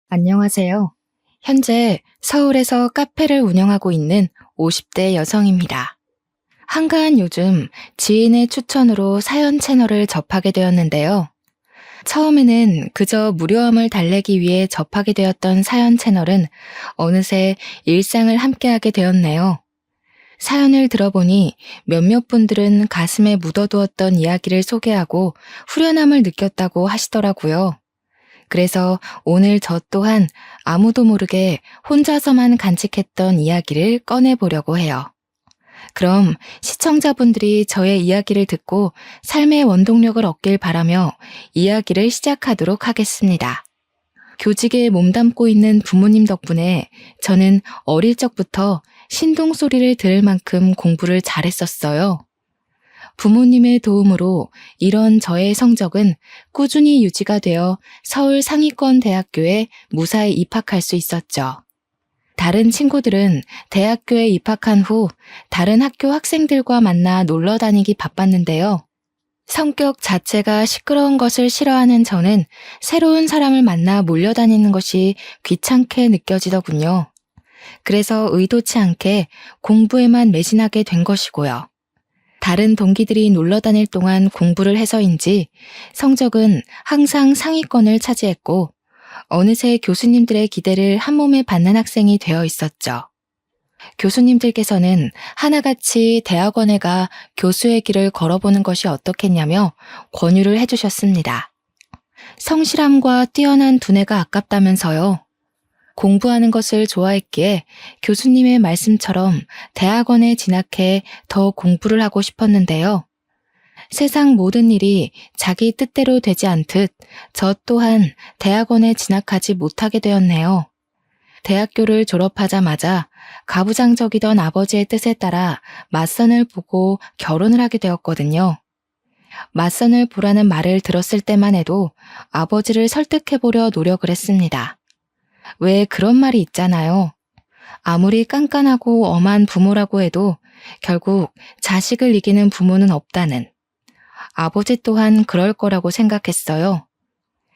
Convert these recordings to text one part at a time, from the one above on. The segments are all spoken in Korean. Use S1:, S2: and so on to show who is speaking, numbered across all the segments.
S1: 안녕하세요. 현재 서울에서 카페를 운영하고 있는 50대 여성입니다. 한가한 요즘 지인의 추천으로 사연 채널을 접하게 되었는데요. 처음에는 그저 무료함을 달래기 위해 접하게 되었던 사연 채널은 어느새 일상을 함께하게 되었네요. 사연을 들어보니 몇몇 분들은 가슴에 묻어두었던 이야기를 소개하고 후련함을 느꼈다고 하시더라고요. 그래서 오늘 저 또한 아무도 모르게 혼자서만 간직했던 이야기를 꺼내보려고 해요. 그럼 시청자분들이 저의 이야기를 듣고 삶의 원동력을 얻길 바라며 이야기를 시작하도록 하겠습니다. 교직에 몸담고 있는 부모님 덕분에 저는 어릴 적부터 신동 소리를 들을 만큼 공부를 잘했었어요. 부모님의 도움으로 이런 저의 성적은 꾸준히 유지가 되어 서울 상위권 대학교에 무사히 입학할 수 있었죠. 다른 친구들은 대학교에 입학한 후 다른 학교 학생들과 만나 놀러 다니기 바빴는데요. 성격 자체가 시끄러운 것을 싫어하는 저는 새로운 사람을 만나 몰려다니는 것이 귀찮게 느껴지더군요. 그래서 의도치 않게 공부에만 매진하게 된 것이고요. 다른 동기들이 놀러 다닐 동안 공부를 해서인지 성적은 항상 상위권을 차지했고 어느새 교수님들의 기대를 한몸에 받는 학생이 되어 있었죠. 교수님들께서는 하나같이 대학원에 가 교수의 길을 걸어보는 것이 어떻겠냐며 권유를 해주셨습니다. 성실함과 뛰어난 두뇌가 아깝다면서요. 공부하는 것을 좋아했기에 교수님의 말씀처럼 대학원에 진학해 더 공부를 하고 싶었는데요. 세상 모든 일이 자기 뜻대로 되지 않듯 저 또한 대학원에 진학하지 못하게 되었네요. 대학교를 졸업하자마자 가부장적이던 아버지의 뜻에 따라 맞선을 보고 결혼을 하게 되었거든요. 맞선을 보라는 말을 들었을 때만 해도 아버지를 설득해보려 노력을 했습니다. 왜 그런 말이 있잖아요. 아무리 깐깐하고 엄한 부모라고 해도 결국 자식을 이기는 부모는 없다는. 아버지 또한 그럴 거라고 생각했어요.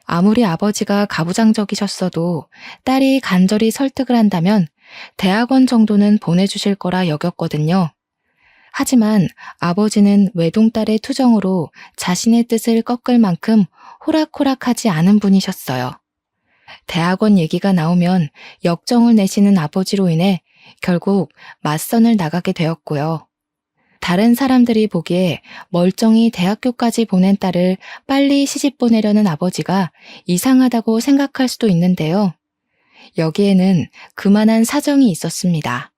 S1: 아무리 아버지가 가부장적이셨어도 딸이 간절히 설득을 한다면 대학원 정도는 보내주실 거라 여겼거든요. 하지만 아버지는 외동딸의 투정으로 자신의 뜻을 꺾을 만큼 호락호락하지 않은 분이셨어요. 대학원 얘기가 나오면 역정을 내시는 아버지로 인해 결국 맞선을 나가게 되었고요. 다른 사람들이 보기에 멀쩡히 대학교까지 보낸 딸을 빨리 시집 보내려는 아버지가 이상하다고 생각할 수도 있는데요. 여기에는 그만한 사정이 있었습니다.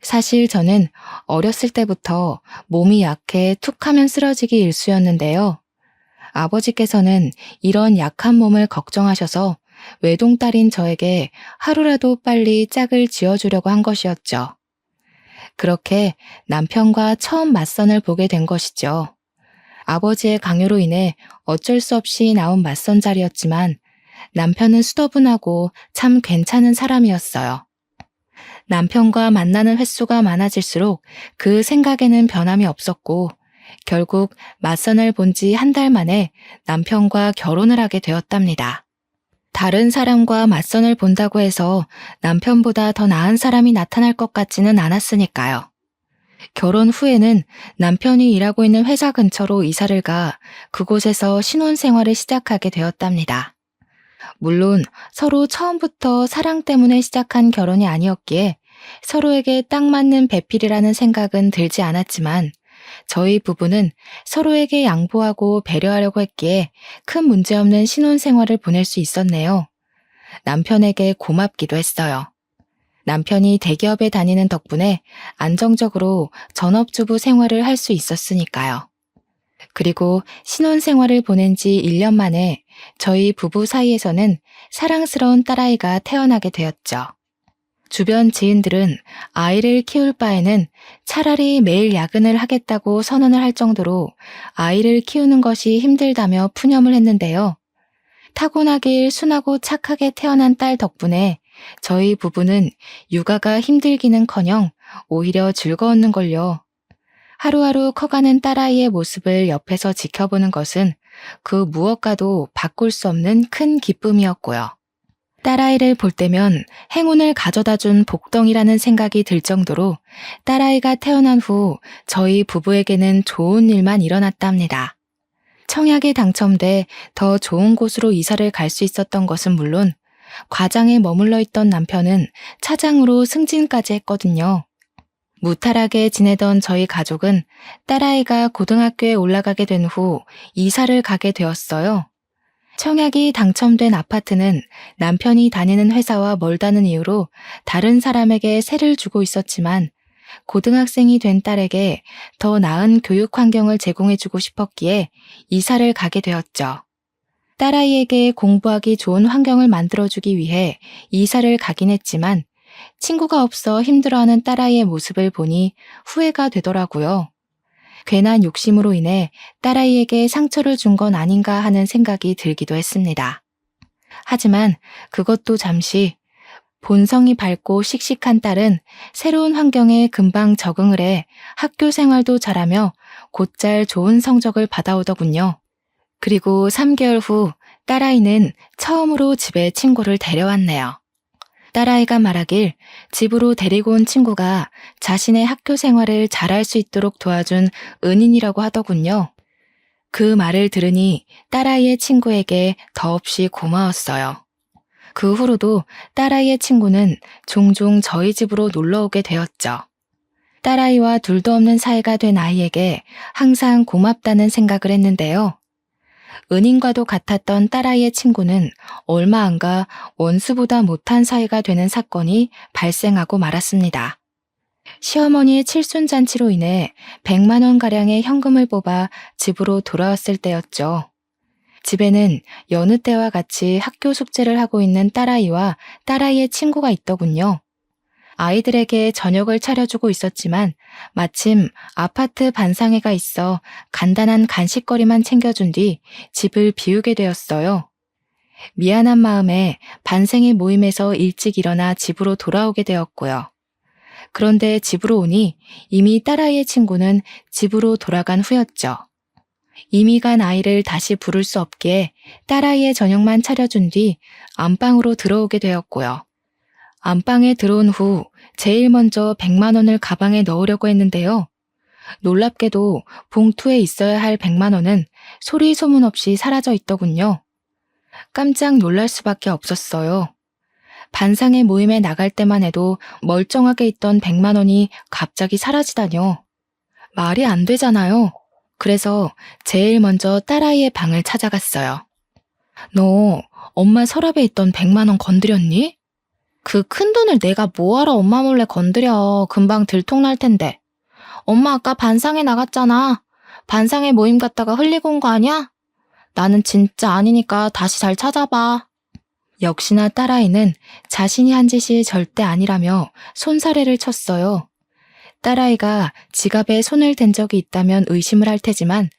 S1: 사실 저는 어렸을 때부터 몸이 약해 툭하면 쓰러지기 일쑤였는데요. 아버지께서는 이런 약한 몸을 걱정하셔서 외동딸인 저에게 하루라도 빨리 짝을 지어주려고 한 것이었죠. 그렇게 남편과 처음 맞선을 보게 된 것이죠. 아버지의 강요로 인해 어쩔 수 없이 나온 맞선 자리였지만 남편은 수더분하고 참 괜찮은 사람이었어요. 남편과 만나는 횟수가 많아질수록 그 생각에는 변함이 없었고 결국 맞선을 본 지 한 달 만에 남편과 결혼을 하게 되었답니다. 다른 사람과 맞선을 본다고 해서 남편보다 더 나은 사람이 나타날 것 같지는 않았으니까요. 결혼 후에는 남편이 일하고 있는 회사 근처로 이사를 가 그곳에서 신혼생활을 시작하게 되었답니다. 물론 서로 처음부터 사랑 때문에 시작한 결혼이 아니었기에 서로에게 딱 맞는 배필이라는 생각은 들지 않았지만 저희 부부는 서로에게 양보하고 배려하려고 했기에 큰 문제없는 신혼생활을 보낼 수 있었네요. 남편에게 고맙기도 했어요. 남편이 대기업에 다니는 덕분에 안정적으로 전업주부 생활을 할 수 있었으니까요. 그리고 신혼생활을 보낸 지 1년 만에 저희 부부 사이에서는 사랑스러운 딸아이가 태어나게 되었죠. 주변 지인들은 아이를 키울 바에는 차라리 매일 야근을 하겠다고 선언을 할 정도로 아이를 키우는 것이 힘들다며 푸념을 했는데요. 타고나길 순하고 착하게 태어난 딸 덕분에 저희 부부는 육아가 힘들기는커녕 오히려 즐거웠는걸요. 하루하루 커가는 딸아이의 모습을 옆에서 지켜보는 것은 그 무엇과도 바꿀 수 없는 큰 기쁨이었고요. 딸아이를 볼 때면 행운을 가져다 준 복덩이라는 생각이 들 정도로 딸아이가 태어난 후 저희 부부에게는 좋은 일만 일어났답니다. 청약에 당첨돼 더 좋은 곳으로 이사를 갈 수 있었던 것은 물론 과장에 머물러 있던 남편은 차장으로 승진까지 했거든요. 무탈하게 지내던 저희 가족은 딸아이가 고등학교에 올라가게 된 후 이사를 가게 되었어요. 청약이 당첨된 아파트는 남편이 다니는 회사와 멀다는 이유로 다른 사람에게 세를 주고 있었지만 고등학생이 된 딸에게 더 나은 교육 환경을 제공해주고 싶었기에 이사를 가게 되었죠. 딸아이에게 공부하기 좋은 환경을 만들어주기 위해 이사를 가긴 했지만 친구가 없어 힘들어하는 딸아이의 모습을 보니 후회가 되더라고요. 괜한 욕심으로 인해 딸아이에게 상처를 준 건 아닌가 하는 생각이 들기도 했습니다. 하지만 그것도 잠시 본성이 밝고 씩씩한 딸은 새로운 환경에 금방 적응을 해 학교 생활도 잘하며 곧잘 좋은 성적을 받아오더군요. 그리고 3개월 후 딸아이는 처음으로 집에 친구를 데려왔네요. 딸아이가 말하길 집으로 데리고 온 친구가 자신의 학교 생활을 잘할 수 있도록 도와준 은인이라고 하더군요. 그 말을 들으니 딸아이의 친구에게 더없이 고마웠어요. 그 후로도 딸아이의 친구는 종종 저희 집으로 놀러 오게 되었죠. 딸아이와 둘도 없는 사이가 된 아이에게 항상 고맙다는 생각을 했는데요. 은인과도 같았던 딸아이의 친구는 얼마 안 가 원수보다 못한 사이가 되는 사건이 발생하고 말았습니다. 시어머니의 칠순잔치로 인해 100만 원가량의 현금을 뽑아 집으로 돌아왔을 때였죠. 집에는 여느 때와 같이 학교 숙제를 하고 있는 딸아이와 딸아이의 친구가 있더군요. 아이들에게 저녁을 차려주고 있었지만 마침 아파트 반상회가 있어 간단한 간식거리만 챙겨준 뒤 집을 비우게 되었어요. 미안한 마음에 반생회 모임에서 일찍 일어나 집으로 돌아오게 되었고요. 그런데 집으로 오니 이미 딸아이의 친구는 집으로 돌아간 후였죠. 이미 간 아이를 다시 부를 수 없기에 딸아이의 저녁만 차려준 뒤 안방으로 들어오게 되었고요. 안방에 들어온 후 제일 먼저 100만 원을 가방에 넣으려고 했는데요. 놀랍게도 봉투에 있어야 할 100만 원은 소리 소문 없이 사라져 있더군요. 깜짝 놀랄 수밖에 없었어요. 반상회 모임에 나갈 때만 해도 멀쩡하게 있던 100만 원이 갑자기 사라지다뇨. 말이 안 되잖아요. 그래서 제일 먼저 딸아이의 방을 찾아갔어요. 너 엄마 서랍에 있던 100만 원 건드렸니? 그 큰돈을 내가 뭐하러 엄마 몰래 건드려. 금방 들통날 텐데. 엄마 아까 반상회 나갔잖아. 반상회 모임 갔다가 흘리고 온 거 아니야? 나는 진짜 아니니까 다시 잘 찾아봐. 역시나 딸아이는 자신이 한 짓이 절대 아니라며 손사래를 쳤어요. 딸아이가 지갑에 손을 댄 적이 있다면 의심을 할 테지만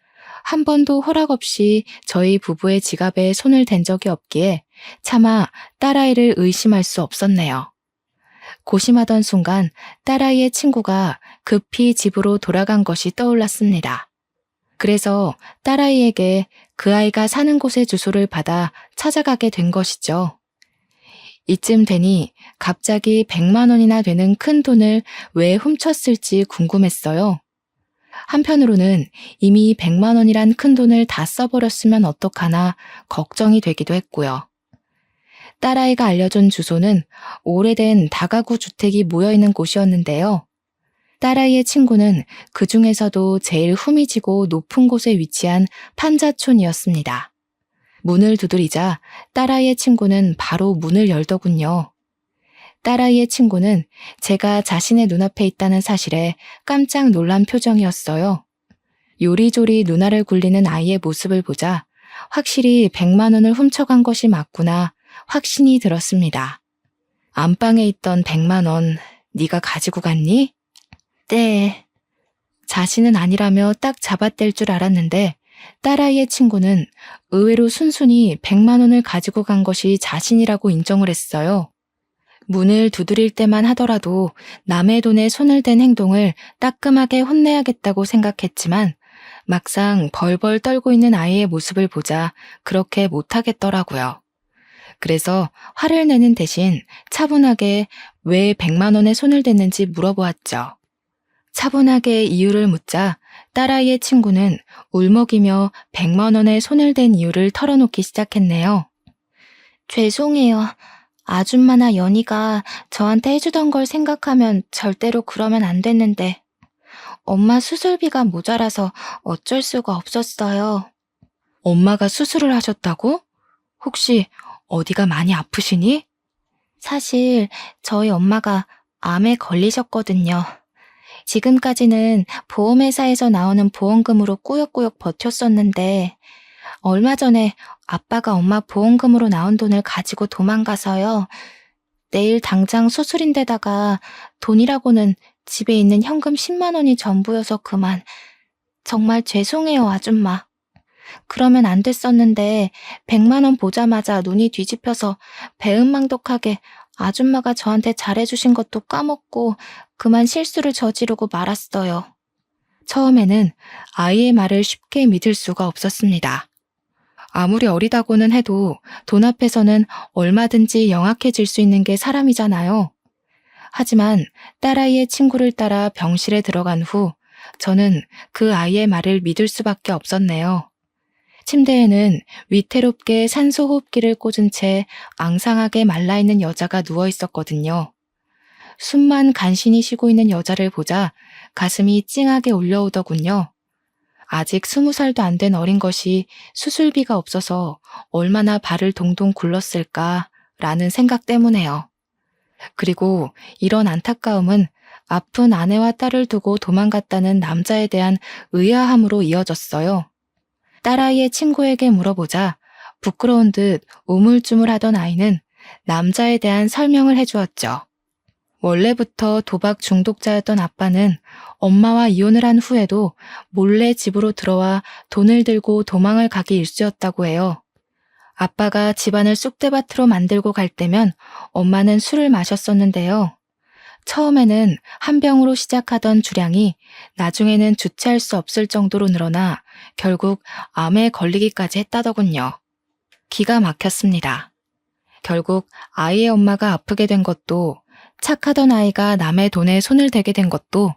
S1: 한 번도 허락 없이 저희 부부의 지갑에 손을 댄 적이 없기에 차마 딸아이를 의심할 수 없었네요. 고심하던 순간 딸아이의 친구가 급히 집으로 돌아간 것이 떠올랐습니다. 그래서 딸아이에게 그 아이가 사는 곳의 주소를 받아 찾아가게 된 것이죠. 이쯤 되니 갑자기 100만 원이나 되는 큰 돈을 왜 훔쳤을지 궁금했어요. 한편으로는 이미 100만 원이란 큰 돈을 다 써버렸으면 어떡하나 걱정이 되기도 했고요. 딸아이가 알려준 주소는 오래된 다가구 주택이 모여있는 곳이었는데요. 딸아이의 친구는 그 중에서도 제일 후미지고 높은 곳에 위치한 판자촌이었습니다. 문을 두드리자 딸아이의 친구는 바로 문을 열더군요. 딸아이의 친구는 제가 자신의 눈앞에 있다는 사실에 깜짝 놀란 표정이었어요. 요리조리 누나를 굴리는 아이의 모습을 보자 확실히 100만 원을 훔쳐간 것이 맞구나 확신이 들었습니다. 안방에 있던 100만 원 네가 가지고 갔니? 네. 자신은 아니라며 딱 잡아댈 줄 알았는데 딸아이의 친구는 의외로 순순히 100만 원을 가지고 간 것이 자신이라고 인정을 했어요. 문을 두드릴 때만 하더라도 남의 돈에 손을 댄 행동을 따끔하게 혼내야겠다고 생각했지만 막상 벌벌 떨고 있는 아이의 모습을 보자 그렇게 못하겠더라고요. 그래서 화를 내는 대신 차분하게 왜 100만 원에 손을 댔는지 물어보았죠. 차분하게 이유를 묻자 딸아이의 친구는 울먹이며 100만 원에 손을 댄 이유를 털어놓기 시작했네요. 죄송해요. 아줌마나 연희가 저한테 해주던 걸 생각하면 절대로 그러면 안 됐는데 엄마 수술비가 모자라서 어쩔 수가 없었어요. 엄마가 수술을 하셨다고? 혹시 어디가 많이 아프시니? 사실 저희 엄마가 암에 걸리셨거든요. 지금까지는 보험회사에서 나오는 보험금으로 꾸역꾸역 버텼었는데 얼마 전에 아빠가 엄마 보험금으로 나온 돈을 가지고 도망가서요. 내일 당장 수술인데다가 돈이라고는 집에 있는 현금 10만 원이 전부여서 그만. 정말 죄송해요, 아줌마. 그러면 안 됐었는데 100만 원 보자마자 눈이 뒤집혀서 배은망덕하게 아줌마가 저한테 잘해주신 것도 까먹고 그만 실수를 저지르고 말았어요. 처음에는 아이의 말을 쉽게 믿을 수가 없었습니다. 아무리 어리다고는 해도 돈 앞에서는 얼마든지 영악해질 수 있는 게 사람이잖아요. 하지만 딸아이의 친구를 따라 병실에 들어간 후 저는 그 아이의 말을 믿을 수밖에 없었네요. 침대에는 위태롭게 산소 호흡기를 꽂은 채 앙상하게 말라있는 여자가 누워 있었거든요. 숨만 간신히 쉬고 있는 여자를 보자 가슴이 찡하게 울려오더군요. 아직 20살도 안 된 어린 것이 수술비가 없어서 얼마나 발을 동동 굴렀을까라는 생각 때문에요. 그리고 이런 안타까움은 아픈 아내와 딸을 두고 도망갔다는 남자에 대한 의아함으로 이어졌어요. 딸아이의 친구에게 물어보자 부끄러운 듯 우물쭈물하던 아이는 남자에 대한 설명을 해주었죠. 원래부터 도박 중독자였던 아빠는 엄마와 이혼을 한 후에도 몰래 집으로 들어와 돈을 들고 도망을 가기 일쑤였다고 해요. 아빠가 집안을 쑥대밭으로 만들고 갈 때면 엄마는 술을 마셨었는데요. 처음에는 한 병으로 시작하던 주량이 나중에는 주체할 수 없을 정도로 늘어나 결국 암에 걸리기까지 했다더군요. 기가 막혔습니다. 결국 아이의 엄마가 아프게 된 것도 착하던 아이가 남의 돈에 손을 대게 된 것도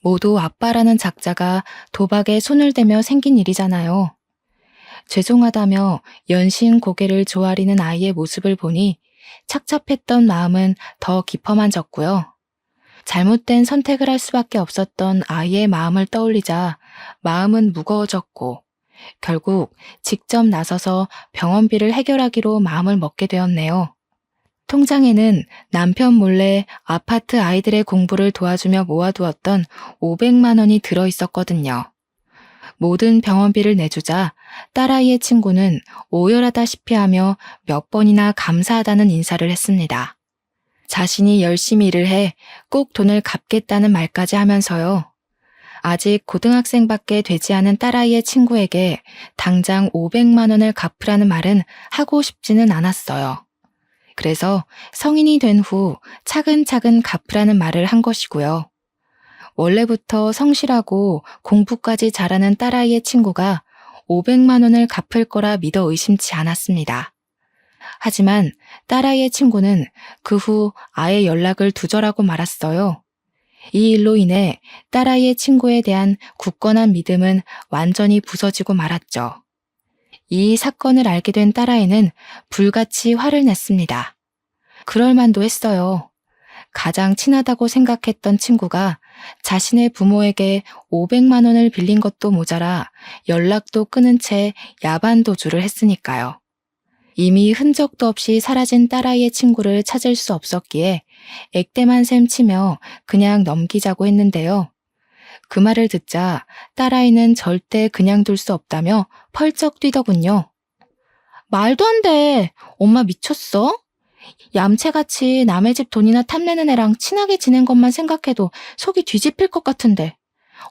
S1: 모두 아빠라는 작자가 도박에 손을 대며 생긴 일이잖아요. 죄송하다며 연신 고개를 조아리는 아이의 모습을 보니 착잡했던 마음은 더 깊어만 졌고요. 잘못된 선택을 할 수밖에 없었던 아이의 마음을 떠올리자 마음은 무거워졌고 결국 직접 나서서 병원비를 해결하기로 마음을 먹게 되었네요. 통장에는 남편 몰래 아파트 아이들의 공부를 도와주며 모아두었던 500만 원이 들어있었거든요. 모든 병원비를 내주자 딸아이의 친구는 오열하다시피 하며 몇 번이나 감사하다는 인사를 했습니다. 자신이 열심히 일을 해 꼭 돈을 갚겠다는 말까지 하면서요. 아직 고등학생밖에 되지 않은 딸아이의 친구에게 당장 500만 원을 갚으라는 말은 하고 싶지는 않았어요. 그래서 성인이 된 후 차근차근 갚으라는 말을 한 것이고요. 원래부터 성실하고 공부까지 잘하는 딸아이의 친구가 500만 원을 갚을 거라 믿어 의심치 않았습니다. 하지만 딸아이의 친구는 그 후 아예 연락을 두절하고 말았어요. 이 일로 인해 딸아이의 친구에 대한 굳건한 믿음은 완전히 부서지고 말았죠. 이 사건을 알게 된 딸아이는 불같이 화를 냈습니다. 그럴 만도 했어요. 가장 친하다고 생각했던 친구가 자신의 부모에게 500만 원을 빌린 것도 모자라 연락도 끊은 채 야반 도주를 했으니까요. 이미 흔적도 없이 사라진 딸아이의 친구를 찾을 수 없었기에 액땜한 셈 치며 그냥 넘기자고 했는데요. 그 말을 듣자 딸아이는 절대 그냥 둘 수 없다며 펄쩍 뛰더군요. 말도 안 돼. 엄마 미쳤어? 얌체같이 남의 집 돈이나 탐내는 애랑 친하게 지낸 것만 생각해도 속이 뒤집힐 것 같은데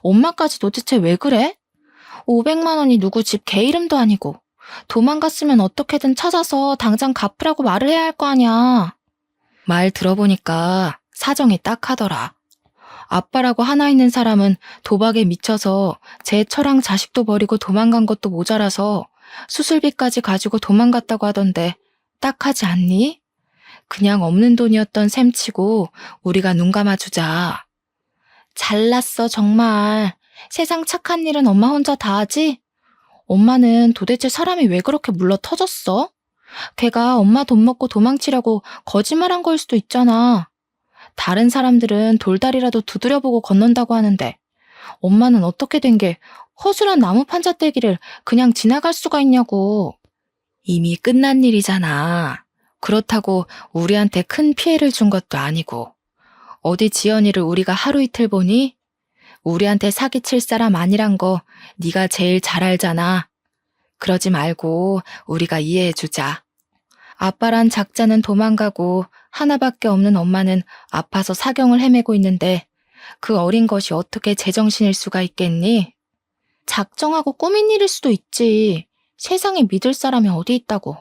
S1: 엄마까지 도대체 왜 그래? 500만 원이 누구 집 개 이름도 아니고 도망갔으면 어떻게든 찾아서 당장 갚으라고 말을 해야 할 거 아니야. 말 들어보니까 사정이 딱하더라. 아빠라고 하나 있는 사람은 도박에 미쳐서 제 처랑 자식도 버리고 도망간 것도 모자라서 수술비까지 가지고 도망갔다고 하던데 딱하지 않니? 그냥 없는 돈이었던 셈치고 우리가 눈 감아주자. 잘났어, 정말. 세상 착한 일은 엄마 혼자 다 하지? 엄마는 도대체 사람이 왜 그렇게 물러 터졌어? 걔가 엄마 돈 먹고 도망치려고 거짓말한 거일 수도 있잖아. 다른 사람들은 돌다리라도 두드려보고 건넌다고 하는데 엄마는 어떻게 된 게 허술한 나무 판자떼기를 그냥 지나갈 수가 있냐고. 이미 끝난 일이잖아. 그렇다고 우리한테 큰 피해를 준 것도 아니고. 어디 지연이를 우리가 하루 이틀 보니? 우리한테 사기칠 사람 아니란 거 네가 제일 잘 알잖아. 그러지 말고 우리가 이해해주자. 아빠란 작자는 도망가고 하나밖에 없는 엄마는 아파서 사경을 헤매고 있는데 그 어린 것이 어떻게 제정신일 수가 있겠니? 작정하고 꾸민 일일 수도 있지. 세상에 믿을 사람이 어디 있다고.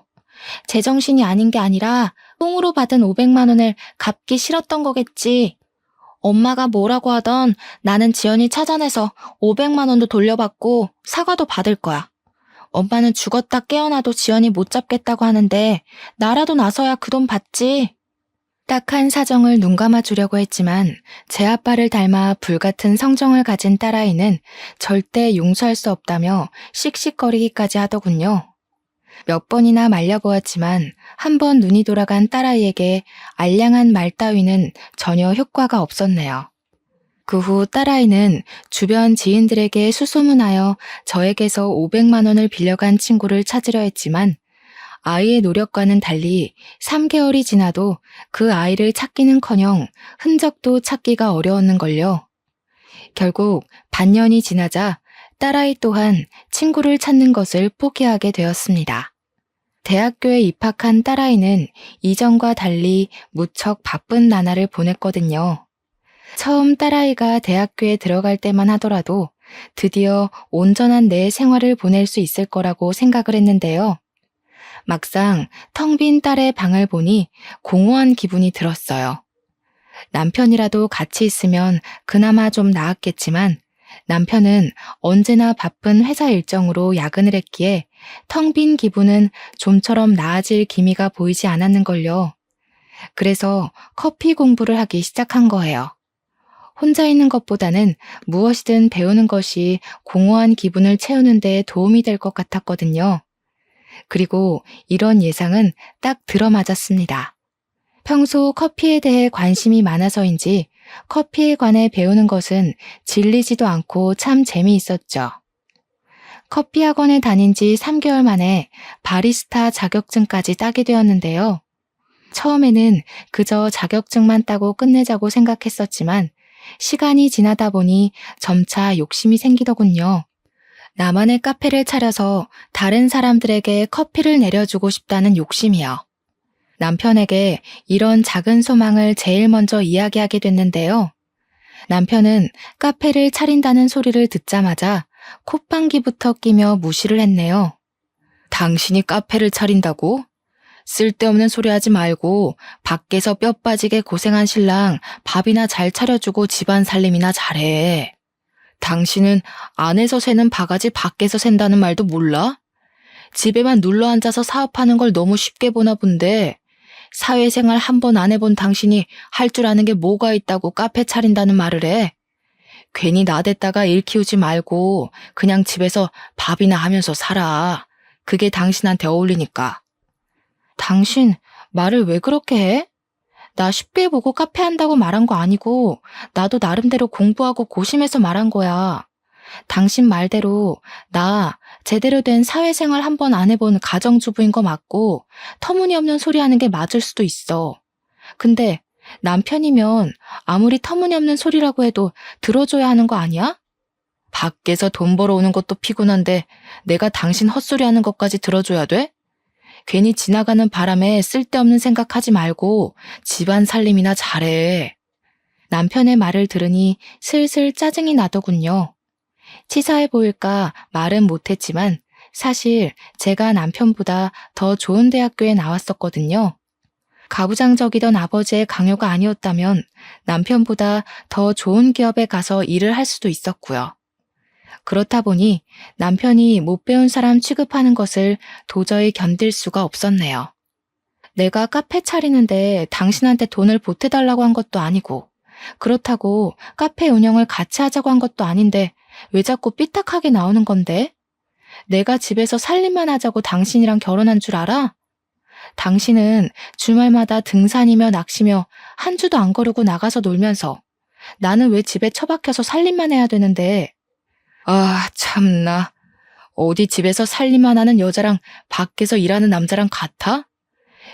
S1: 제정신이 아닌 게 아니라 뽕으로 받은 500만 원을 갚기 싫었던 거겠지. 엄마가 뭐라고 하던 나는 지연이 찾아내서 500만 원도 돌려받고 사과도 받을 거야. 엄마는 죽었다 깨어나도 지연이 못 잡겠다고 하는데 나라도 나서야 그 돈 받지. 딱한 사정을 눈감아 주려고 했지만 제 아빠를 닮아 불같은 성정을 가진 딸아이는 절대 용서할 수 없다며 씩씩거리기까지 하더군요. 몇 번이나 말려보았지만 한 번 눈이 돌아간 딸아이에게 알량한 말 따위는 전혀 효과가 없었네요. 그 후 딸아이는 주변 지인들에게 수소문하여 저에게서 500만 원을 빌려간 친구를 찾으려 했지만 아이의 노력과는 달리 3개월이 지나도 그 아이를 찾기는커녕 흔적도 찾기가 어려웠는걸요. 결국 반년이 지나자 딸아이 또한 친구를 찾는 것을 포기하게 되었습니다. 대학교에 입학한 딸아이는 이전과 달리 무척 바쁜 나날을 보냈거든요. 처음 딸아이가 대학교에 들어갈 때만 하더라도 드디어 온전한 내 생활을 보낼 수 있을 거라고 생각을 했는데요. 막상 텅 빈 딸의 방을 보니 공허한 기분이 들었어요. 남편이라도 같이 있으면 그나마 좀 나았겠지만 남편은 언제나 바쁜 회사 일정으로 야근을 했기에 텅 빈 기분은 좀처럼 나아질 기미가 보이지 않았는걸요. 그래서 커피 공부를 하기 시작한 거예요. 혼자 있는 것보다는 무엇이든 배우는 것이 공허한 기분을 채우는 데 도움이 될 것 같았거든요. 그리고 이런 예상은 딱 들어맞았습니다. 평소 커피에 대해 관심이 많아서인지 커피에 관해 배우는 것은 질리지도 않고 참 재미있었죠. 커피 학원에 다닌 지 3개월 만에 바리스타 자격증까지 따게 되었는데요. 처음에는 그저 자격증만 따고 끝내자고 생각했었지만 시간이 지나다 보니 점차 욕심이 생기더군요. 나만의 카페를 차려서 다른 사람들에게 커피를 내려주고 싶다는 욕심이요. 남편에게 이런 작은 소망을 제일 먼저 이야기하게 됐는데요. 남편은 카페를 차린다는 소리를 듣자마자 콧방귀부터 끼며 무시를 했네요. 당신이 카페를 차린다고? 쓸데없는 소리 하지 말고 밖에서 뼈 빠지게 고생한 신랑 밥이나 잘 차려주고 집안 살림이나 잘해. 당신은 안에서 새는 바가지 밖에서 샌다는 말도 몰라? 집에만 눌러 앉아서 사업하는 걸 너무 쉽게 보나 본데 사회생활 한 번 안 해본 당신이 할 줄 아는 게 뭐가 있다고 카페 차린다는 말을 해? 괜히 나댔다가 일 키우지 말고 그냥 집에서 밥이나 하면서 살아. 그게 당신한테 어울리니까. 당신 말을 왜 그렇게 해? 나 쉽게 보고 카페 한다고 말한 거 아니고 나도 나름대로 공부하고 고심해서 말한 거야. 당신 말대로 나 제대로 된 사회생활 한 번 안 해본 가정주부인 거 맞고 터무니없는 소리 하는 게 맞을 수도 있어. 근데 남편이면 아무리 터무니없는 소리라고 해도 들어줘야 하는 거 아니야? 밖에서 돈 벌어오는 것도 피곤한데 내가 당신 헛소리 하는 것까지 들어줘야 돼? 괜히 지나가는 바람에 쓸데없는 생각하지 말고 집안 살림이나 잘해. 남편의 말을 들으니 슬슬 짜증이 나더군요. 치사해 보일까 말은 못했지만 사실 제가 남편보다 더 좋은 대학교에 나왔었거든요. 가부장적이던 아버지의 강요가 아니었다면 남편보다 더 좋은 기업에 가서 일을 할 수도 있었고요. 그렇다 보니 남편이 못 배운 사람 취급하는 것을 도저히 견딜 수가 없었네요. 내가 카페 차리는데 당신한테 돈을 보태달라고 한 것도 아니고, 그렇다고 카페 운영을 같이 하자고 한 것도 아닌데 왜 자꾸 삐딱하게 나오는 건데? 내가 집에서 살림만 하자고 당신이랑 결혼한 줄 알아? 당신은 주말마다 등산이며 낚시며 한 주도 안 거르고 나가서 놀면서 나는 왜 집에 처박혀서 살림만 해야 되는데? 아, 참나. 어디 집에서 살림만 하는 여자랑 밖에서 일하는 남자랑 같아?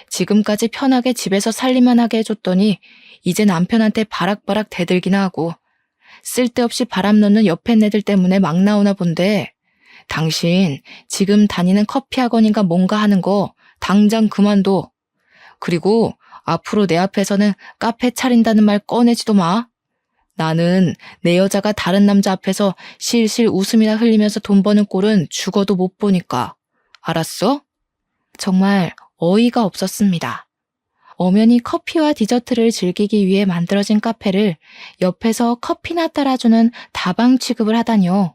S1: 지금까지 편하게 집에서 살림만 하게 해줬더니 이제 남편한테 바락바락 대들기나 하고 쓸데없이 바람 넣는 옆에 애들 때문에 막 나오나 본데 당신 지금 다니는 커피 학원인가 뭔가 하는 거 당장 그만둬. 그리고 앞으로 내 앞에서는 카페 차린다는 말 꺼내지도 마. 나는 내 여자가 다른 남자 앞에서 실실 웃음이나 흘리면서 돈 버는 꼴은 죽어도 못 보니까. 알았어? 정말 어이가 없었습니다. 엄연히 커피와 디저트를 즐기기 위해 만들어진 카페를 옆에서 커피나 따라주는 다방 취급을 하다니요.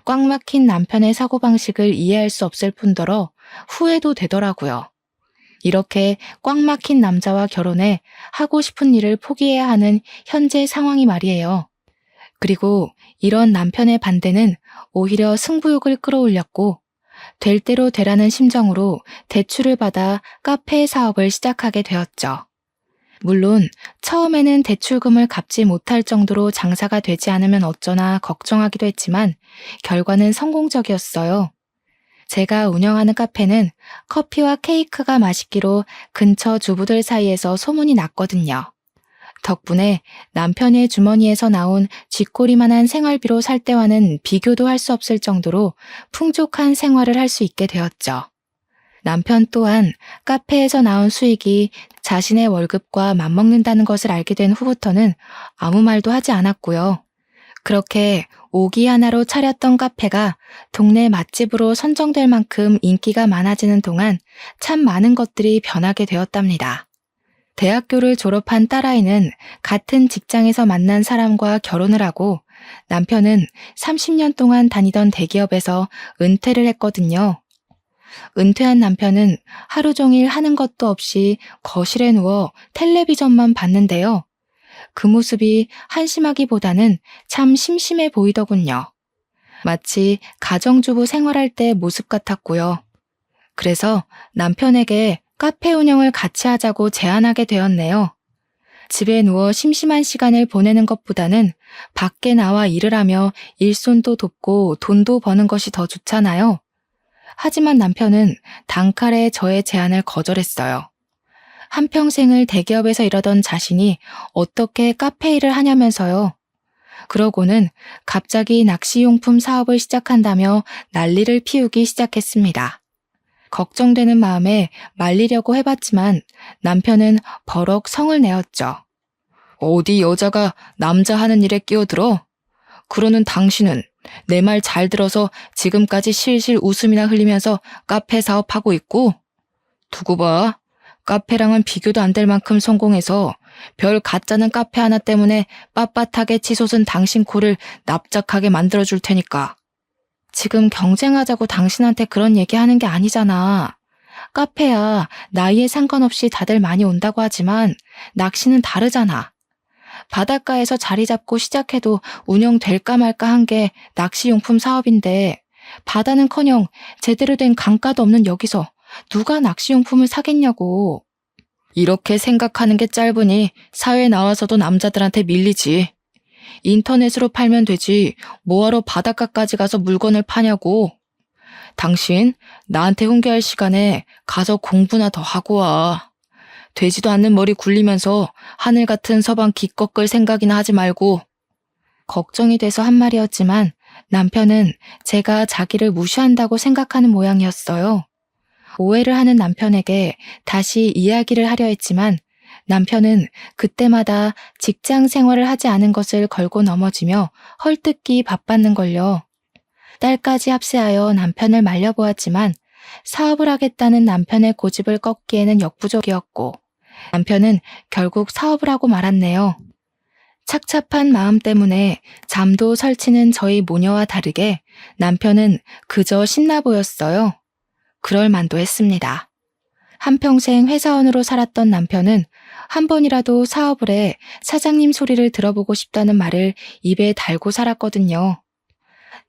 S1: 꽉 막힌 남편의 사고방식을 이해할 수 없을 뿐더러 후회도 되더라고요. 이렇게 꽉 막힌 남자와 결혼해 하고 싶은 일을 포기해야 하는 현재 상황이 말이에요. 그리고 이런 남편의 반대는 오히려 승부욕을 끌어올렸고 될 대로 되라는 심정으로 대출을 받아 카페 사업을 시작하게 되었죠. 물론 처음에는 대출금을 갚지 못할 정도로 장사가 되지 않으면 어쩌나 걱정하기도 했지만 결과는 성공적이었어요. 제가 운영하는 카페는 커피와 케이크가 맛있기로 근처 주부들 사이에서 소문이 났거든요. 덕분에 남편의 주머니에서 나온 쥐꼬리만한 생활비로 살 때와는 비교도 할 수 없을 정도로 풍족한 생활을 할 수 있게 되었죠. 남편 또한 카페에서 나온 수익이 자신의 월급과 맞먹는다는 것을 알게 된 후부터는 아무 말도 하지 않았고요. 그렇게 오기 하나로 차렸던 카페가 동네 맛집으로 선정될 만큼 인기가 많아지는 동안 참 많은 것들이 변하게 되었답니다. 대학교를 졸업한 딸아이는 같은 직장에서 만난 사람과 결혼을 하고 남편은 30년 동안 다니던 대기업에서 은퇴를 했거든요. 은퇴한 남편은 하루 종일 하는 것도 없이 거실에 누워 텔레비전만 봤는데요. 그 모습이 한심하기보다는 참 심심해 보이더군요. 마치 가정주부 생활할 때 모습 같았고요. 그래서 남편에게 카페 운영을 같이 하자고 제안하게 되었네요. 집에 누워 심심한 시간을 보내는 것보다는 밖에 나와 일을 하며 일손도 돕고 돈도 버는 것이 더 좋잖아요. 하지만 남편은 단칼에 저의 제안을 거절했어요. 한평생을 대기업에서 일하던 자신이 어떻게 카페 일을 하냐면서요. 그러고는 갑자기 낚시용품 사업을 시작한다며 난리를 피우기 시작했습니다. 걱정되는 마음에 말리려고 해봤지만 남편은 버럭 성을 내었죠. 어디 여자가 남자 하는 일에 끼어들어? 그러는 당신은 내 말 잘 들어서 지금까지 실실 웃음이나 흘리면서 카페 사업하고 있고? 두고 봐. 카페랑은 비교도 안 될 만큼 성공해서 별 가짜는 카페 하나 때문에 빳빳하게 치솟은 당신 코를 납작하게 만들어줄 테니까. 지금 경쟁하자고 당신한테 그런 얘기하는 게 아니잖아. 카페야 나이에 상관없이 다들 많이 온다고 하지만 낚시는 다르잖아. 바닷가에서 자리 잡고 시작해도 운영될까 말까 한 게 낚시용품 사업인데 바다는커녕 제대로 된 강가도 없는 여기서 누가 낚시용품을 사겠냐고. 이렇게 생각하는 게 짧으니 사회에 나와서도 남자들한테 밀리지. 인터넷으로 팔면 되지 뭐하러 바닷가까지 가서 물건을 파냐고. 당신 나한테 훈계할 시간에 가서 공부나 더 하고 와. 되지도 않는 머리 굴리면서 하늘 같은 서방 기껏 끌 생각이나 하지 말고. 걱정이 돼서 한 말이었지만 남편은 제가 자기를 무시한다고 생각하는 모양이었어요. 오해를 하는 남편에게 다시 이야기를 하려 했지만 남편은 그때마다 직장 생활을 하지 않은 것을 걸고 넘어지며 헐뜯기 바빴는걸요. 딸까지 합세하여 남편을 말려보았지만 사업을 하겠다는 남편의 고집을 꺾기에는 역부족이었고 남편은 결국 사업을 하고 말았네요. 착잡한 마음 때문에 잠도 설치는 저희 모녀와 다르게 남편은 그저 신나 보였어요. 그럴 만도 했습니다. 한평생 회사원으로 살았던 남편은 한 번이라도 사업을 해 사장님 소리를 들어보고 싶다는 말을 입에 달고 살았거든요.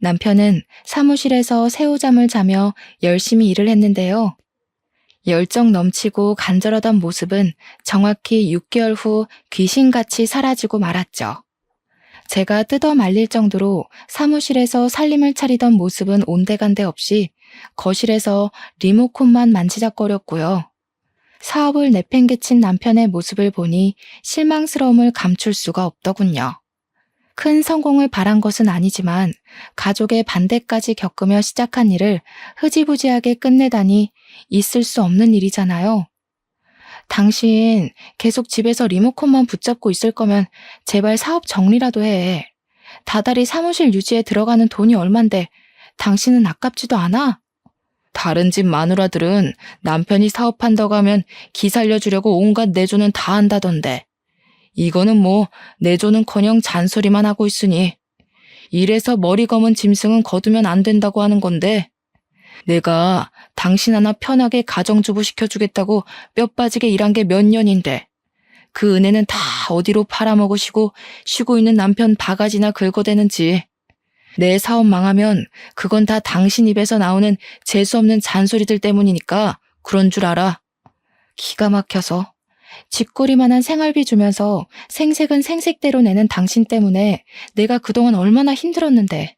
S1: 남편은 사무실에서 새우잠을 자며 열심히 일을 했는데요. 열정 넘치고 간절하던 모습은 정확히 6개월 후 귀신같이 사라지고 말았죠. 제가 뜯어 말릴 정도로 사무실에서 살림을 차리던 모습은 온데간데 없이 거실에서 리모컨만 만지작거렸고요. 사업을 내팽개친 남편의 모습을 보니 실망스러움을 감출 수가 없더군요. 큰 성공을 바란 것은 아니지만 가족의 반대까지 겪으며 시작한 일을 흐지부지하게 끝내다니 있을 수 없는 일이잖아요. 당신 계속 집에서 리모컨만 붙잡고 있을 거면 제발 사업 정리라도 해. 다달이 사무실 유지에 들어가는 돈이 얼만데 당신은 아깝지도 않아? 다른 집 마누라들은 남편이 사업한다고 하면 기 살려주려고 온갖 내조는 다 한다던데. 이거는 뭐 내조는커녕 잔소리만 하고 있으니 이래서 머리 검은 짐승은 거두면 안 된다고 하는 건데 내가 당신 하나 편하게 가정주부 시켜주겠다고 뼈 빠지게 일한 게 몇 년인데 그 은혜는 다 어디로 팔아먹으시고 쉬고 있는 남편 바가지나 긁어대는지. 내 사업 망하면 그건 다 당신 입에서 나오는 재수없는 잔소리들 때문이니까 그런 줄 알아. 기가 막혀서 쥐꼬리만한 생활비 주면서 생색은 생색대로 내는 당신 때문에 내가 그동안 얼마나 힘들었는데.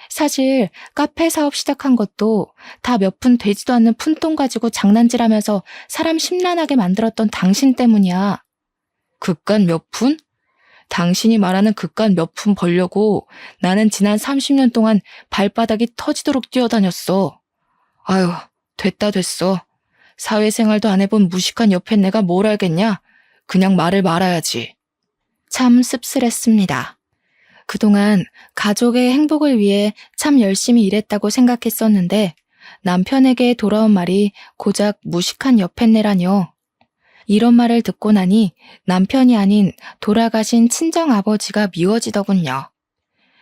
S1: 사실 카페 사업 시작한 것도 다 몇 푼 되지도 않는 푼돈 가지고 장난질하면서 사람 심란하게 만들었던 당신 때문이야. 그깟 몇 푼? 당신이 말하는 그깟 몇 푼 벌려고 나는 지난 30년 동안 발바닥이 터지도록 뛰어다녔어. 아유, 됐어. 사회생활도 안 해본 무식한 옆에 내가 뭘 알겠냐? 그냥 말을 말아야지. 참 씁쓸했습니다. 그동안 가족의 행복을 위해 참 열심히 일했다고 생각했었는데 남편에게 돌아온 말이 고작 무식한 옆했네라뇨. 이런 말을 듣고 나니 남편이 아닌 돌아가신 친정아버지가 미워지더군요.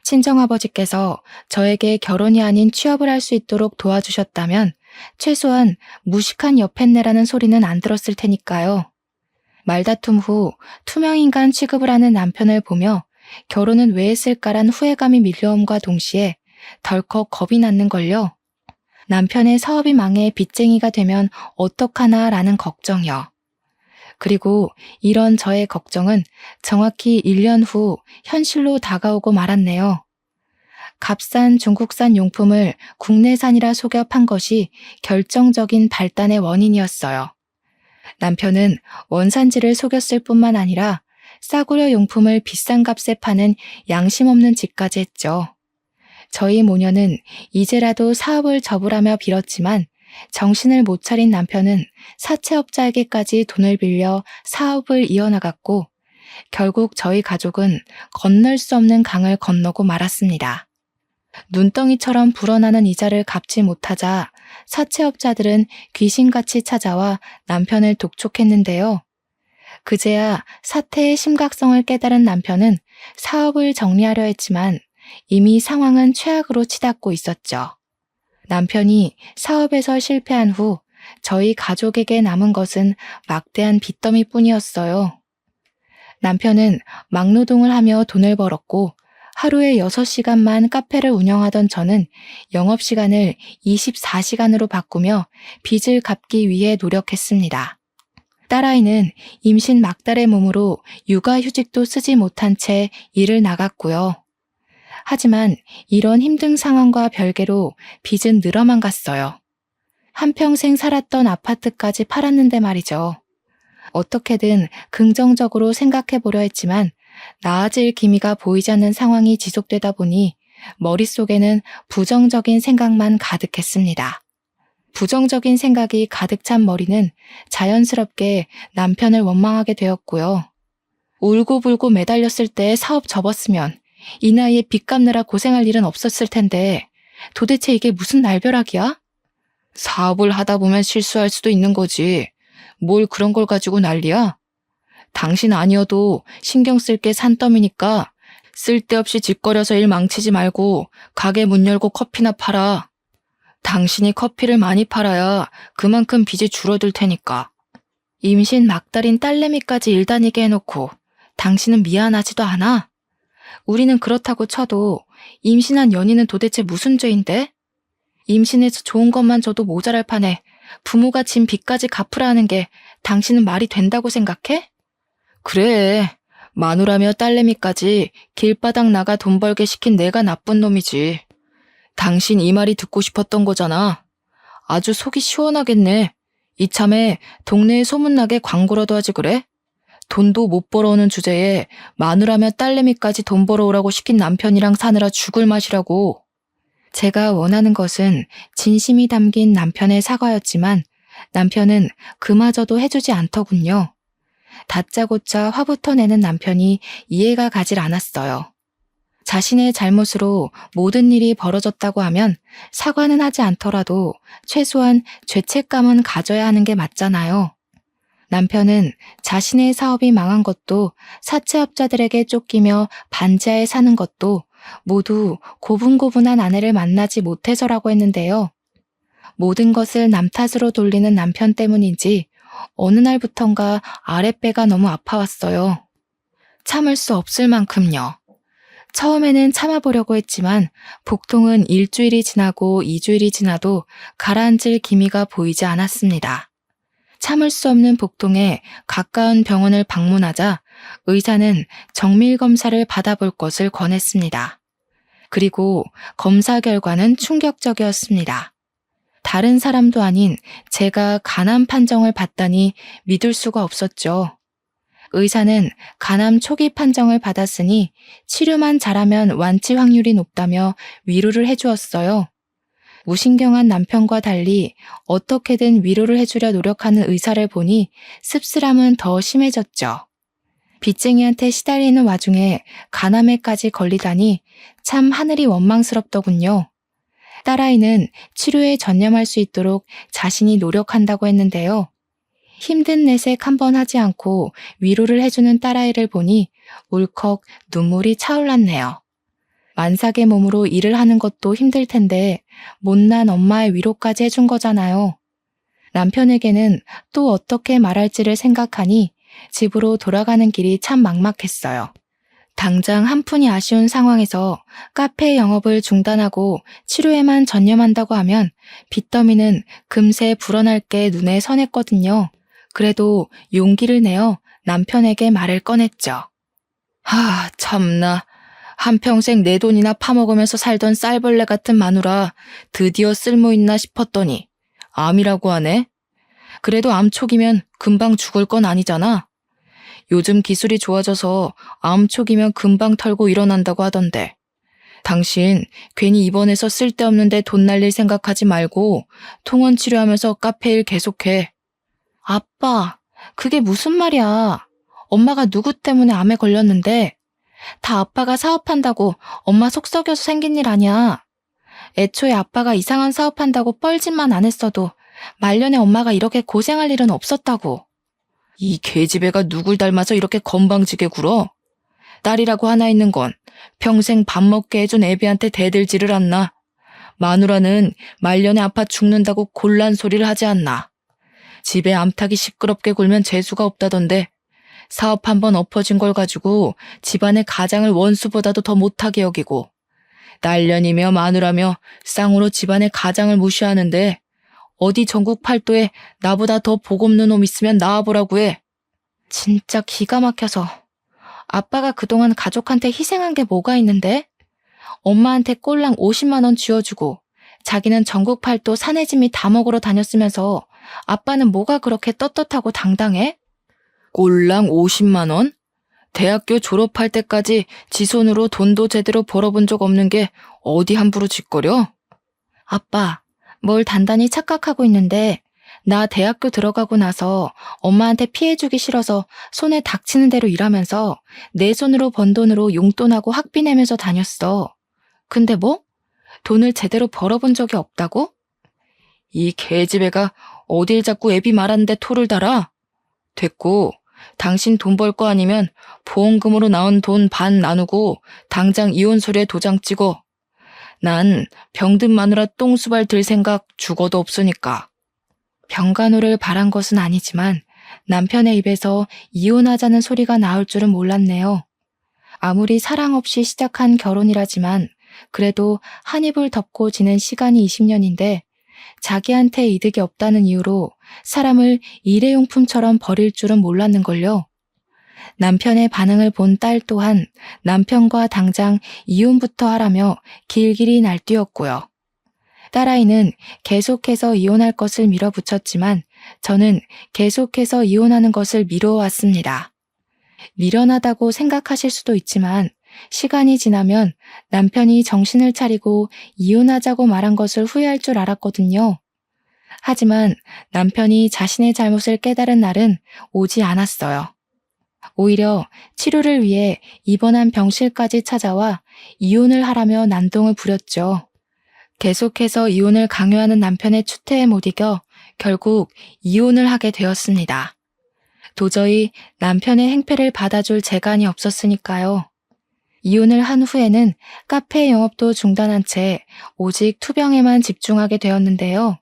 S1: 친정아버지께서 저에게 결혼이 아닌 취업을 할 수 있도록 도와주셨다면 최소한 무식한 옆했네라는 소리는 안 들었을 테니까요. 말다툼 후 투명인간 취급을 하는 남편을 보며 결혼은 왜 했을까란 후회감이 밀려옴과 동시에 덜컥 겁이 났는걸요. 남편의 사업이 망해 빚쟁이가 되면 어떡하나라는 걱정이요. 그리고 이런 저의 걱정은 정확히 1년 후 현실로 다가오고 말았네요. 값싼 중국산 용품을 국내산이라 속여 판 것이 결정적인 발단의 원인이었어요. 남편은 원산지를 속였을 뿐만 아니라 싸구려 용품을 비싼 값에 파는 양심 없는 짓까지 했죠. 저희 모녀는 이제라도 사업을 접으라며 빌었지만 정신을 못 차린 남편은 사채업자에게까지 돈을 빌려 사업을 이어나갔고 결국 저희 가족은 건널 수 없는 강을 건너고 말았습니다. 눈덩이처럼 불어나는 이자를 갚지 못하자 사채업자들은 귀신같이 찾아와 남편을 독촉했는데요. 그제야 사태의 심각성을 깨달은 남편은 사업을 정리하려 했지만 이미 상황은 최악으로 치닫고 있었죠. 남편이 사업에서 실패한 후 저희 가족에게 남은 것은 막대한 빚더미뿐이었어요. 남편은 막노동을 하며 돈을 벌었고 하루에 6시간만 카페를 운영하던 저는 영업시간을 24시간으로 바꾸며 빚을 갚기 위해 노력했습니다. 딸아이는 임신 막달의 몸으로 육아휴직도 쓰지 못한 채 일을 나갔고요. 하지만 이런 힘든 상황과 별개로 빚은 늘어만 갔어요. 한평생 살았던 아파트까지 팔았는데 말이죠. 어떻게든 긍정적으로 생각해 보려 했지만 나아질 기미가 보이지 않는 상황이 지속되다 보니 머릿속에는 부정적인 생각만 가득했습니다. 부정적인 생각이 가득 찬 머리는 자연스럽게 남편을 원망하게 되었고요. 울고불고 매달렸을 때 사업 접었으면 이 나이에 빚 갚느라 고생할 일은 없었을 텐데 도대체 이게 무슨 날벼락이야? 사업을 하다 보면 실수할 수도 있는 거지. 뭘 그런 걸 가지고 난리야? 당신 아니어도 신경 쓸 게 산더미니까 쓸데없이 짓거려서 일 망치지 말고 가게 문 열고 커피나 팔아. 당신이 커피를 많이 팔아야 그만큼 빚이 줄어들 테니까. 임신 막달인 딸내미까지 일다니게 해놓고 당신은 미안하지도 않아? 우리는 그렇다고 쳐도 임신한 연인은 도대체 무슨 죄인데? 임신해서 좋은 것만 줘도 모자랄 판에 부모가 진 빚까지 갚으라 하는 게 당신은 말이 된다고 생각해? 그래, 마누라며 딸내미까지 길바닥 나가 돈 벌게 시킨 내가 나쁜 놈이지. 당신 이 말이 듣고 싶었던 거잖아. 아주 속이 시원하겠네. 이참에 동네에 소문나게 광고라도 하지 그래? 돈도 못 벌어오는 주제에 마누라며 딸내미까지 돈 벌어오라고 시킨 남편이랑 사느라 죽을 맛이라고. 제가 원하는 것은 진심이 담긴 남편의 사과였지만 남편은 그마저도 해주지 않더군요. 다짜고짜 화부터 내는 남편이 이해가 가질 않았어요. 자신의 잘못으로 모든 일이 벌어졌다고 하면 사과는 하지 않더라도 최소한 죄책감은 가져야 하는 게 맞잖아요. 남편은 자신의 사업이 망한 것도 사채업자들에게 쫓기며 반지하에 사는 것도 모두 고분고분한 아내를 만나지 못해서라고 했는데요. 모든 것을 남 탓으로 돌리는 남편 때문인지 어느 날부턴가 아랫배가 너무 아파왔어요. 참을 수 없을 만큼요. 처음에는 참아보려고 했지만 복통은 일주일이 지나고 2주일이 지나도 가라앉을 기미가 보이지 않았습니다. 참을 수 없는 복통에 가까운 병원을 방문하자 의사는 정밀 검사를 받아볼 것을 권했습니다. 그리고 검사 결과는 충격적이었습니다. 다른 사람도 아닌 제가 간암 판정을 받다니 믿을 수가 없었죠. 의사는 간암 초기 판정을 받았으니 치료만 잘하면 완치 확률이 높다며 위로를 해주었어요. 무신경한 남편과 달리 어떻게든 위로를 해주려 노력하는 의사를 보니 씁쓸함은 더 심해졌죠. 빚쟁이한테 시달리는 와중에 간암에까지 걸리다니 참 하늘이 원망스럽더군요. 딸아이는 치료에 전념할 수 있도록 자신이 노력한다고 했는데요. 힘든 내색 한번 하지 않고 위로를 해주는 딸아이를 보니 울컥 눈물이 차올랐네요. 만삭의 몸으로 일을 하는 것도 힘들 텐데 못난 엄마의 위로까지 해준 거잖아요. 남편에게는 또 어떻게 말할지를 생각하니 집으로 돌아가는 길이 참 막막했어요. 당장 한 푼이 아쉬운 상황에서 카페 영업을 중단하고 치료에만 전념한다고 하면 빚더미는 금세 불어날 게 눈에 선했거든요. 그래도 용기를 내어 남편에게 말을 꺼냈죠. 참나. 한평생 내 돈이나 파먹으면서 살던 쌀벌레 같은 마누라 드디어 쓸모있나 싶었더니 암이라고 하네. 그래도 암 초기면 금방 죽을 건 아니잖아. 요즘 기술이 좋아져서 암 초기면 금방 털고 일어난다고 하던데. 당신 괜히 입원해서 쓸데없는데 돈 날릴 생각하지 말고 통원 치료하면서 카페 일 계속해. 아빠, 그게 무슨 말이야. 엄마가 누구 때문에 암에 걸렸는데 다 아빠가 사업한다고 엄마 속 썩여서 생긴 일 아니야. 애초에 아빠가 이상한 사업한다고 뻘짓만 안 했어도 말년에 엄마가 이렇게 고생할 일은 없었다고. 이 계집애가 누굴 닮아서 이렇게 건방지게 굴어? 딸이라고 하나 있는 건 평생 밥 먹게 해준 애비한테 대들지를 않나. 마누라는 말년에 아파 죽는다고 곤란 소리를 하지 않나. 집에 암탉이 시끄럽게 굴면 재수가 없다던데 사업 한번 엎어진 걸 가지고 집안의 가장을 원수보다도 더 못하게 여기고 딸년이며 마누라며 쌍으로 집안의 가장을 무시하는데 어디 전국 팔도에 나보다 더 복없는 놈 있으면 나와보라고 해. 진짜 기가 막혀서. 아빠가 그동안 가족한테 희생한 게 뭐가 있는데? 엄마한테 꼴랑 50만 원 쥐어주고 자기는 전국 팔도 사내짐이 다 먹으러 다녔으면서 아빠는 뭐가 그렇게 떳떳하고 당당해? 꼴랑 50만 원? 대학교 졸업할 때까지 지 손으로 돈도 제대로 벌어본 적 없는 게 어디 함부로 짓거려? 아빠, 뭘 단단히 착각하고 있는데 나 대학교 들어가고 나서 엄마한테 피해주기 싫어서 손에 닥치는 대로 일하면서 내 손으로 번 돈으로 용돈하고 학비 내면서 다녔어. 근데 뭐? 돈을 제대로 벌어본 적이 없다고? 이 개집애가 어딜 자꾸 애비 말하는데 토를 달아? 됐고, 당신 돈 벌 거 아니면 보험금으로 나온 돈 반 나누고 당장 이혼 서류에 도장 찍어. 난 병든 마누라 똥수발 들 생각 죽어도 없으니까. 병간호를 바란 것은 아니지만 남편의 입에서 이혼하자는 소리가 나올 줄은 몰랐네요. 아무리 사랑 없이 시작한 결혼이라지만 그래도 한 입을 덮고 지낸 시간이 20년인데 자기한테 이득이 없다는 이유로 사람을 일회용품처럼 버릴 줄은 몰랐는걸요. 남편의 반응을 본 딸 또한 남편과 당장 이혼부터 하라며 길길이 날뛰었고요. 딸아이는 계속해서 이혼할 것을 밀어붙였지만 저는 계속해서 이혼하는 것을 미뤄왔습니다. 미련하다고 생각하실 수도 있지만 시간이 지나면 남편이 정신을 차리고 이혼하자고 말한 것을 후회할 줄 알았거든요. 하지만 남편이 자신의 잘못을 깨달은 날은 오지 않았어요. 오히려 치료를 위해 입원한 병실까지 찾아와 이혼을 하라며 난동을 부렸죠. 계속해서 이혼을 강요하는 남편의 추태에 못 이겨 결국 이혼을 하게 되었습니다. 도저히 남편의 행패를 받아줄 재간이 없었으니까요. 이혼을 한 후에는 카페 영업도 중단한 채 오직 투병에만 집중하게 되었는데요.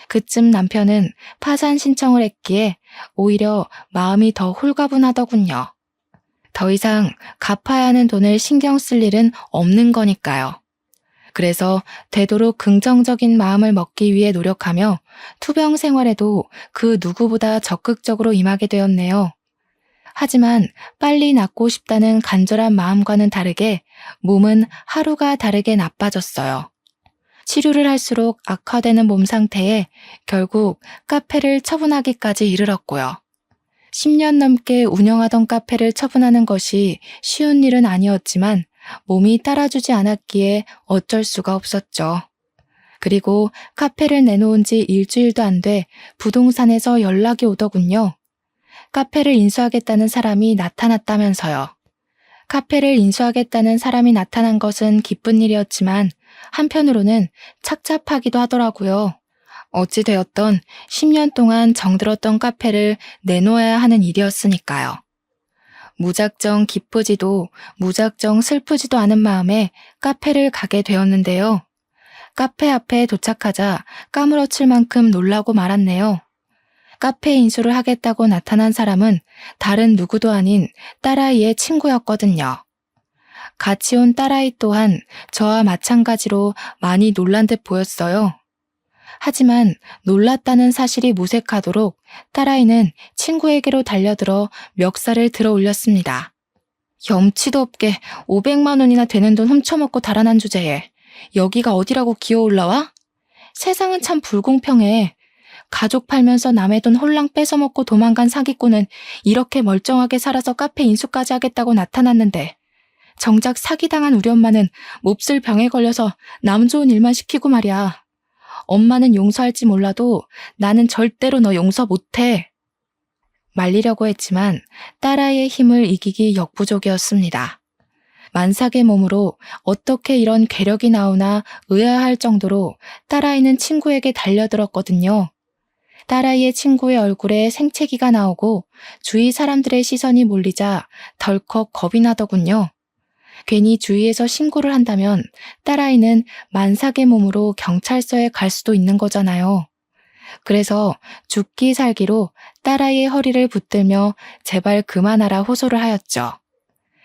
S1: 그쯤 남편은 파산 신청을 했기에 오히려 마음이 더 홀가분하더군요. 더 이상 갚아야 하는 돈을 신경 쓸 일은 없는 거니까요. 그래서 되도록 긍정적인 마음을 먹기 위해 노력하며 투병 생활에도 그 누구보다 적극적으로 임하게 되었네요. 하지만 빨리 낫고 싶다는 간절한 마음과는 다르게 몸은 하루가 다르게 나빠졌어요. 치료를 할수록 악화되는 몸 상태에 결국 카페를 처분하기까지 이르렀고요. 10년 넘게 운영하던 카페를 처분하는 것이 쉬운 일은 아니었지만 몸이 따라주지 않았기에 어쩔 수가 없었죠. 그리고 카페를 내놓은 지 일주일도 안 돼 부동산에서 연락이 오더군요. 카페를 인수하겠다는 사람이 나타났다면서요. 카페를 인수하겠다는 사람이 나타난 것은 기쁜 일이었지만 한편으로는 착잡하기도 하더라고요. 어찌되었던 10년 동안 정들었던 카페를 내놓아야 하는 일이었으니까요. 무작정 기쁘지도 무작정 슬프지도 않은 마음에 카페를 가게 되었는데요. 카페 앞에 도착하자 까무러칠 만큼 놀라고 말았네요. 카페 인수를 하겠다고 나타난 사람은 다른 누구도 아닌 딸아이의 친구였거든요. 같이 온 딸아이 또한 저와 마찬가지로 많이 놀란 듯 보였어요. 하지만 놀랐다는 사실이 무색하도록 딸아이는 친구에게로 달려들어 멱살을 들어 올렸습니다. 염치도 없게 500만 원이나 되는 돈 훔쳐먹고 달아난 주제에 여기가 어디라고 기어 올라와? 세상은 참 불공평해. 가족 팔면서 남의 돈 홀랑 뺏어먹고 도망간 사기꾼은 이렇게 멀쩡하게 살아서 카페 인수까지 하겠다고 나타났는데 정작 사기당한 우리 엄마는 몹쓸 병에 걸려서 남 좋은 일만 시키고 말이야. 엄마는 용서할지 몰라도 나는 절대로 너 용서 못해. 말리려고 했지만 딸아이의 힘을 이기기 역부족이었습니다. 만삭의 몸으로 어떻게 이런 괴력이 나오나 의아할 정도로 딸아이는 친구에게 달려들었거든요. 딸아이의 친구의 얼굴에 생채기가 나오고 주위 사람들의 시선이 몰리자 덜컥 겁이 나더군요. 괜히 주위에서 신고를 한다면 딸아이는 만삭의 몸으로 경찰서에 갈 수도 있는 거잖아요. 그래서 죽기 살기로 딸아이의 허리를 붙들며 제발 그만하라 호소를 하였죠.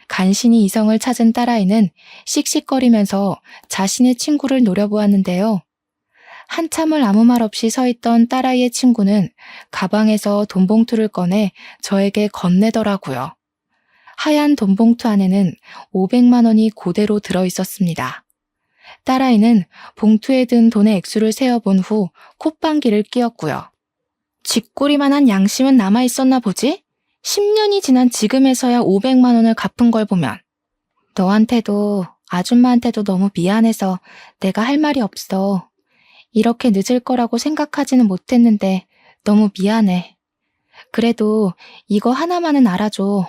S1: 간신히 이성을 찾은 딸아이는 씩씩거리면서 자신의 친구를 노려보았는데요. 한참을 아무 말 없이 서 있던 딸아이의 친구는 가방에서 돈봉투를 꺼내 저에게 건네더라고요. 하얀 돈봉투 안에는 500만 원이 그대로 들어있었습니다. 딸아이는 봉투에 든 돈의 액수를 세어본 후 콧방귀를 뀌었고요. 쥐꼬리만한 양심은 남아있었나 보지? 10년이 지난 지금에서야 500만 원을 갚은 걸 보면 너한테도 아줌마한테도 너무 미안해서 내가 할 말이 없어. 이렇게 늦을 거라고 생각하지는 못했는데 너무 미안해. 그래도 이거 하나만은 알아줘.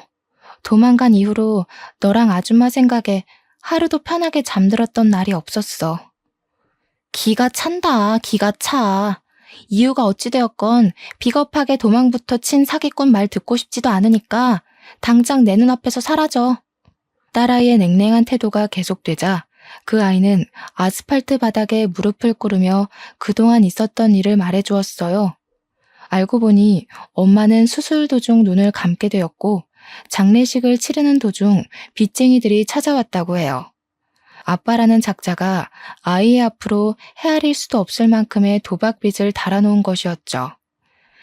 S1: 도망간 이후로 너랑 아줌마 생각에 하루도 편하게 잠들었던 날이 없었어. 기가 찬다, 기가 차. 이유가 어찌되었건 비겁하게 도망부터 친 사기꾼 말 듣고 싶지도 않으니까 당장 내 눈앞에서 사라져. 딸아이의 냉랭한 태도가 계속되자 그 아이는 아스팔트 바닥에 무릎을 꿇으며 그동안 있었던 일을 말해주었어요. 알고 보니 엄마는 수술 도중 눈을 감게 되었고 장례식을 치르는 도중 빚쟁이들이 찾아왔다고 해요. 아빠라는 작자가 아이의 앞으로 헤아릴 수도 없을 만큼의 도박빚을 달아놓은 것이었죠.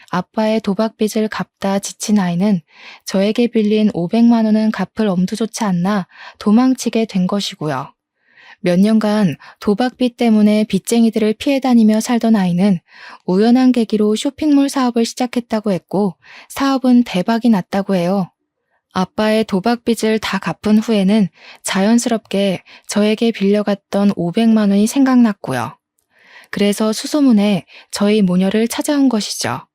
S1: 아빠의 도박빚을 갚다 지친 아이는 저에게 빌린 500만 원은 갚을 엄두조차 안 나 도망치게 된 것이고요. 몇 년간 도박빚 때문에 빚쟁이들을 피해 다니며 살던 아이는 우연한 계기로 쇼핑몰 사업을 시작했다고 했고 사업은 대박이 났다고 해요. 아빠의 도박빚을 다 갚은 후에는 자연스럽게 저에게 빌려갔던 500만 원이 생각났고요. 그래서 수소문에 저희 모녀를 찾아온 것이죠.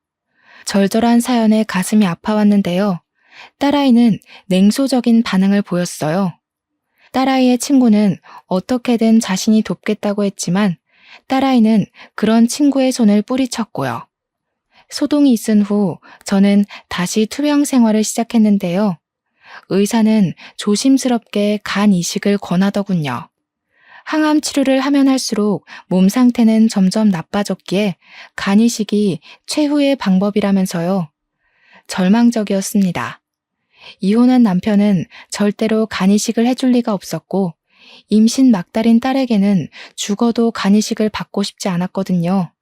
S1: 절절한 사연에 가슴이 아파왔는데요. 딸아이는 냉소적인 반응을 보였어요. 딸아이의 친구는 어떻게든 자신이 돕겠다고 했지만 딸아이는 그런 친구의 손을 뿌리쳤고요. 소동이 있은 후 저는 다시 투병 생활을 시작했는데요. 의사는 조심스럽게 간 이식을 권하더군요. 항암 치료를 하면 할수록 몸 상태는 점점 나빠졌기에 간 이식이 최후의 방법이라면서요. 절망적이었습니다. 이혼한 남편은 절대로 간 이식을 해줄 리가 없었고 임신 막달인 딸에게는 죽어도 간 이식을 받고 싶지 않았거든요.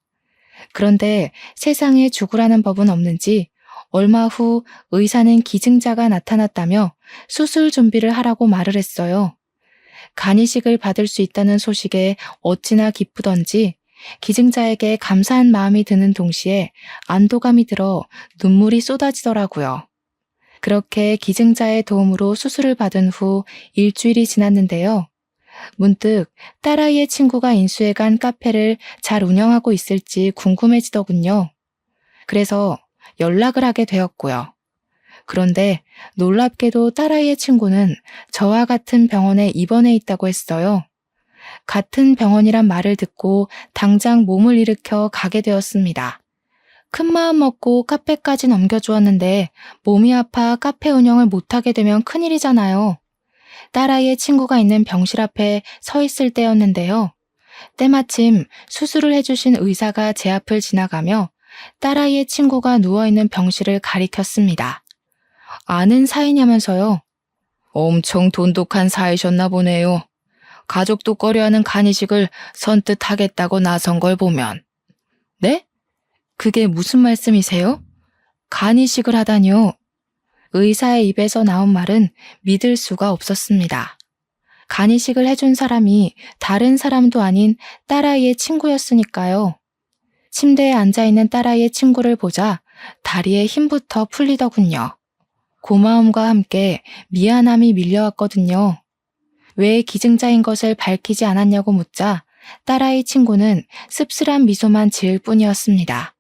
S1: 그런데 세상에 죽으라는 법은 없는지 얼마 후 의사는 기증자가 나타났다며 수술 준비를 하라고 말을 했어요. 간 이식을 받을 수 있다는 소식에 어찌나 기쁘던지 기증자에게 감사한 마음이 드는 동시에 안도감이 들어 눈물이 쏟아지더라고요. 그렇게 기증자의 도움으로 수술을 받은 후 일주일이 지났는데요. 문득 딸아이의 친구가 인수해간 카페를 잘 운영하고 있을지 궁금해지더군요. 그래서 연락을 하게 되었고요. 그런데 놀랍게도 딸아이의 친구는 저와 같은 병원에 입원해 있다고 했어요. 같은 병원이란 말을 듣고 당장 몸을 일으켜 가게 되었습니다. 큰 마음 먹고 카페까지 넘겨주었는데 몸이 아파 카페 운영을 못하게 되면 큰일이잖아요. 딸아이의 친구가 있는 병실 앞에 서 있을 때였는데요. 때마침 수술을 해주신 의사가 제 앞을 지나가며 딸아이의 친구가 누워있는 병실을 가리켰습니다. 아는 사이냐면서요. 엄청 돈독한 사이셨나 보네요. 가족도 꺼려하는 간이식을 선뜻 하겠다고 나선 걸 보면. 네? 그게 무슨 말씀이세요? 간이식을 하다니요. 의사의 입에서 나온 말은 믿을 수가 없었습니다. 간이식을 해준 사람이 다른 사람도 아닌 딸아이의 친구였으니까요. 침대에 앉아있는 딸아이의 친구를 보자 다리에 힘부터 풀리더군요. 고마움과 함께 미안함이 밀려왔거든요. 왜 기증자인 것을 밝히지 않았냐고 묻자 딸아이 친구는 씁쓸한 미소만 지을 뿐이었습니다.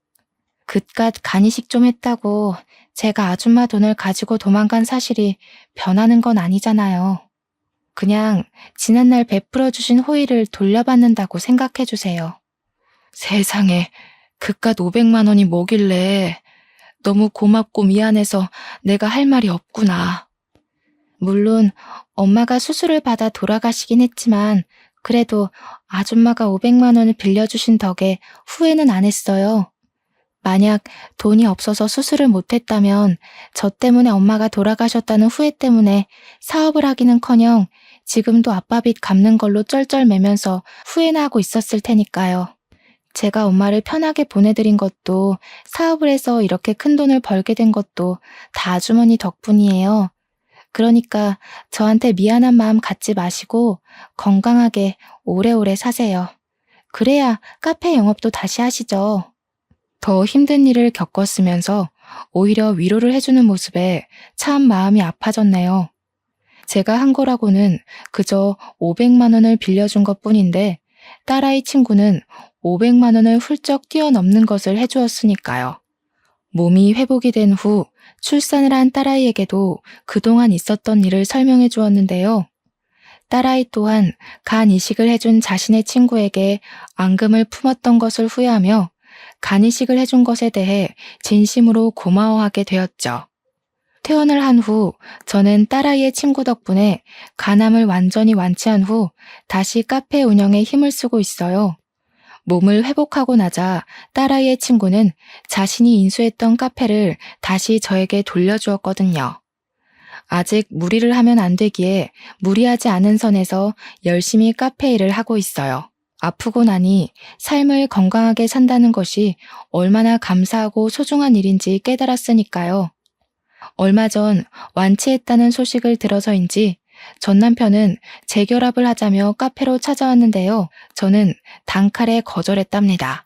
S1: 그깟 간이식 좀 했다고 제가 아줌마 돈을 가지고 도망간 사실이 변하는 건 아니잖아요. 그냥 지난날 베풀어 주신 호의를 돌려받는다고 생각해 주세요. 세상에, 그깟 500만 원이 뭐길래. 너무 고맙고 미안해서 내가 할 말이 없구나. 물론 엄마가 수술을 받아 돌아가시긴 했지만 그래도 아줌마가 500만 원을 빌려주신 덕에 후회는 안 했어요. 만약 돈이 없어서 수술을 못했다면 저 때문에 엄마가 돌아가셨다는 후회 때문에 사업을 하기는커녕 지금도 아빠 빚 갚는 걸로 쩔쩔매면서 후회나 하고 있었을 테니까요. 제가 엄마를 편하게 보내드린 것도 사업을 해서 이렇게 큰 돈을 벌게 된 것도 다 아주머니 덕분이에요. 그러니까 저한테 미안한 마음 갖지 마시고 건강하게 오래오래 사세요. 그래야 카페 영업도 다시 하시죠. 더 힘든 일을 겪었으면서 오히려 위로를 해주는 모습에 참 마음이 아파졌네요. 제가 한 거라고는 그저 500만 원을 빌려준 것뿐인데 딸아이 친구는 500만 원을 훌쩍 뛰어넘는 것을 해주었으니까요. 몸이 회복이 된 후 출산을 한 딸아이에게도 그동안 있었던 일을 설명해 주었는데요. 딸아이 또한 간 이식을 해준 자신의 친구에게 앙금을 품었던 것을 후회하며 간 이식을 해준 것에 대해 진심으로 고마워하게 되었죠. 퇴원을 한 후 저는 딸아이의 친구 덕분에 간암을 완전히 완치한 후 다시 카페 운영에 힘을 쓰고 있어요. 몸을 회복하고 나자 딸아이의 친구는 자신이 인수했던 카페를 다시 저에게 돌려주었거든요. 아직 무리를 하면 안 되기에 무리하지 않은 선에서 열심히 카페 일을 하고 있어요. 아프고 나니 삶을 건강하게 산다는 것이 얼마나 감사하고 소중한 일인지 깨달았으니까요. 얼마 전 완치했다는 소식을 들어서인지 전 남편은 재결합을 하자며 카페로 찾아왔는데요. 저는 단칼에 거절했답니다.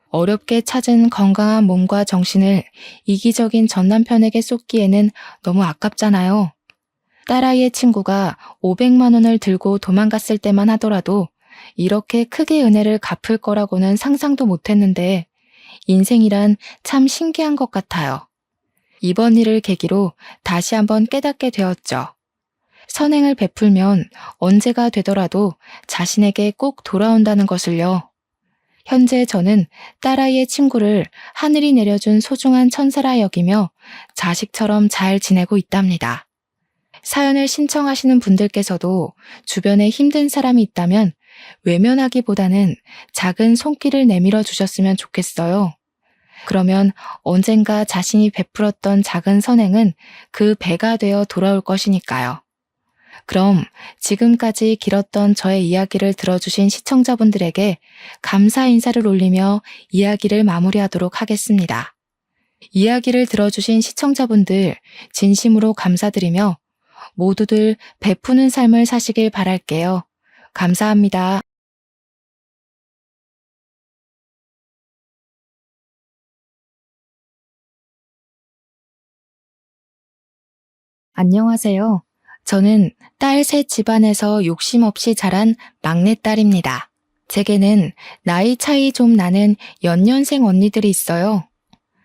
S1: 어렵게 찾은 건강한 몸과 정신을 이기적인 전 남편에게 쏟기에는 너무 아깝잖아요. 딸아이의 친구가 500만 원을 들고 도망갔을 때만 하더라도 이렇게 크게 은혜를 갚을 거라고는 상상도 못했는데 인생이란 참 신기한 것 같아요. 이번 일을 계기로 다시 한번 깨닫게 되었죠. 선행을 베풀면 언제가 되더라도 자신에게 꼭 돌아온다는 것을요. 현재 저는 딸아이의 친구를 하늘이 내려준 소중한 천사라 여기며 자식처럼 잘 지내고 있답니다. 사연을 신청하시는 분들께서도 주변에 힘든 사람이 있다면 외면하기보다는 작은 손길을 내밀어 주셨으면 좋겠어요. 그러면 언젠가 자신이 베풀었던 작은 선행은 그 배가 되어 돌아올 것이니까요. 그럼 지금까지 길었던 저의 이야기를 들어주신 시청자분들에게 감사 인사를 올리며 이야기를 마무리하도록 하겠습니다. 이야기를 들어주신 시청자분들 진심으로 감사드리며 모두들 베푸는 삶을 사시길 바랄게요. 감사합니다. 안녕하세요. 저는 딸 셋 집안에서 욕심 없이 자란 막내딸입니다. 제게는 나이 차이 좀 나는 연년생 언니들이 있어요.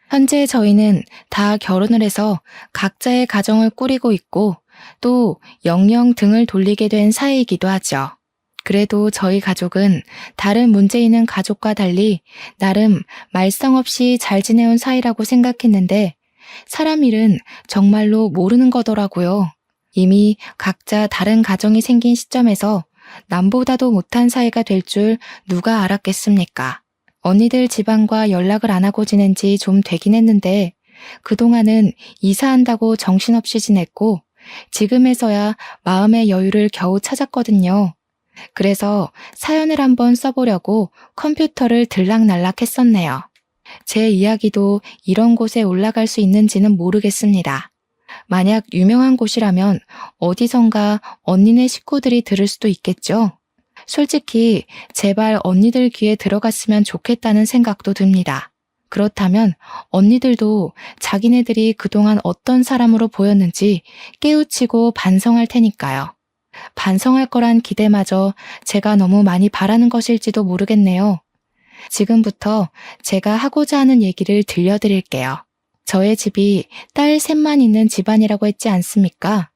S1: 현재 저희는 다 결혼을 해서 각자의 가정을 꾸리고 있고 또 영영 등을 돌리게 된 사이이기도 하죠. 그래도 저희 가족은 다른 문제 있는 가족과 달리 나름 말썽 없이 잘 지내온 사이라고 생각했는데 사람 일은 정말로 모르는 거더라고요. 이미 각자 다른 가정이 생긴 시점에서 남보다도 못한 사이가 될 줄 누가 알았겠습니까? 언니들 집안과 연락을 안 하고 지낸 지 좀 되긴 했는데 그동안은 이사한다고 정신없이 지냈고 지금에서야 마음의 여유를 겨우 찾았거든요. 그래서 사연을 한번 써보려고 컴퓨터를 들락날락 했었네요. 제 이야기도 이런 곳에 올라갈 수 있는지는 모르겠습니다. 만약 유명한 곳이라면 어디선가 언니네 식구들이 들을 수도 있겠죠? 솔직히 제발 언니들 귀에 들어갔으면 좋겠다는 생각도 듭니다. 그렇다면 언니들도 자기네들이 그동안 어떤 사람으로 보였는지 깨우치고 반성할 테니까요. 반성할 거란 기대마저 제가 너무 많이 바라는 것일지도 모르겠네요. 지금부터 제가 하고자 하는 얘기를 들려드릴게요. 저의 집이 딸 셋만 있는 집안이라고 했지 않습니까?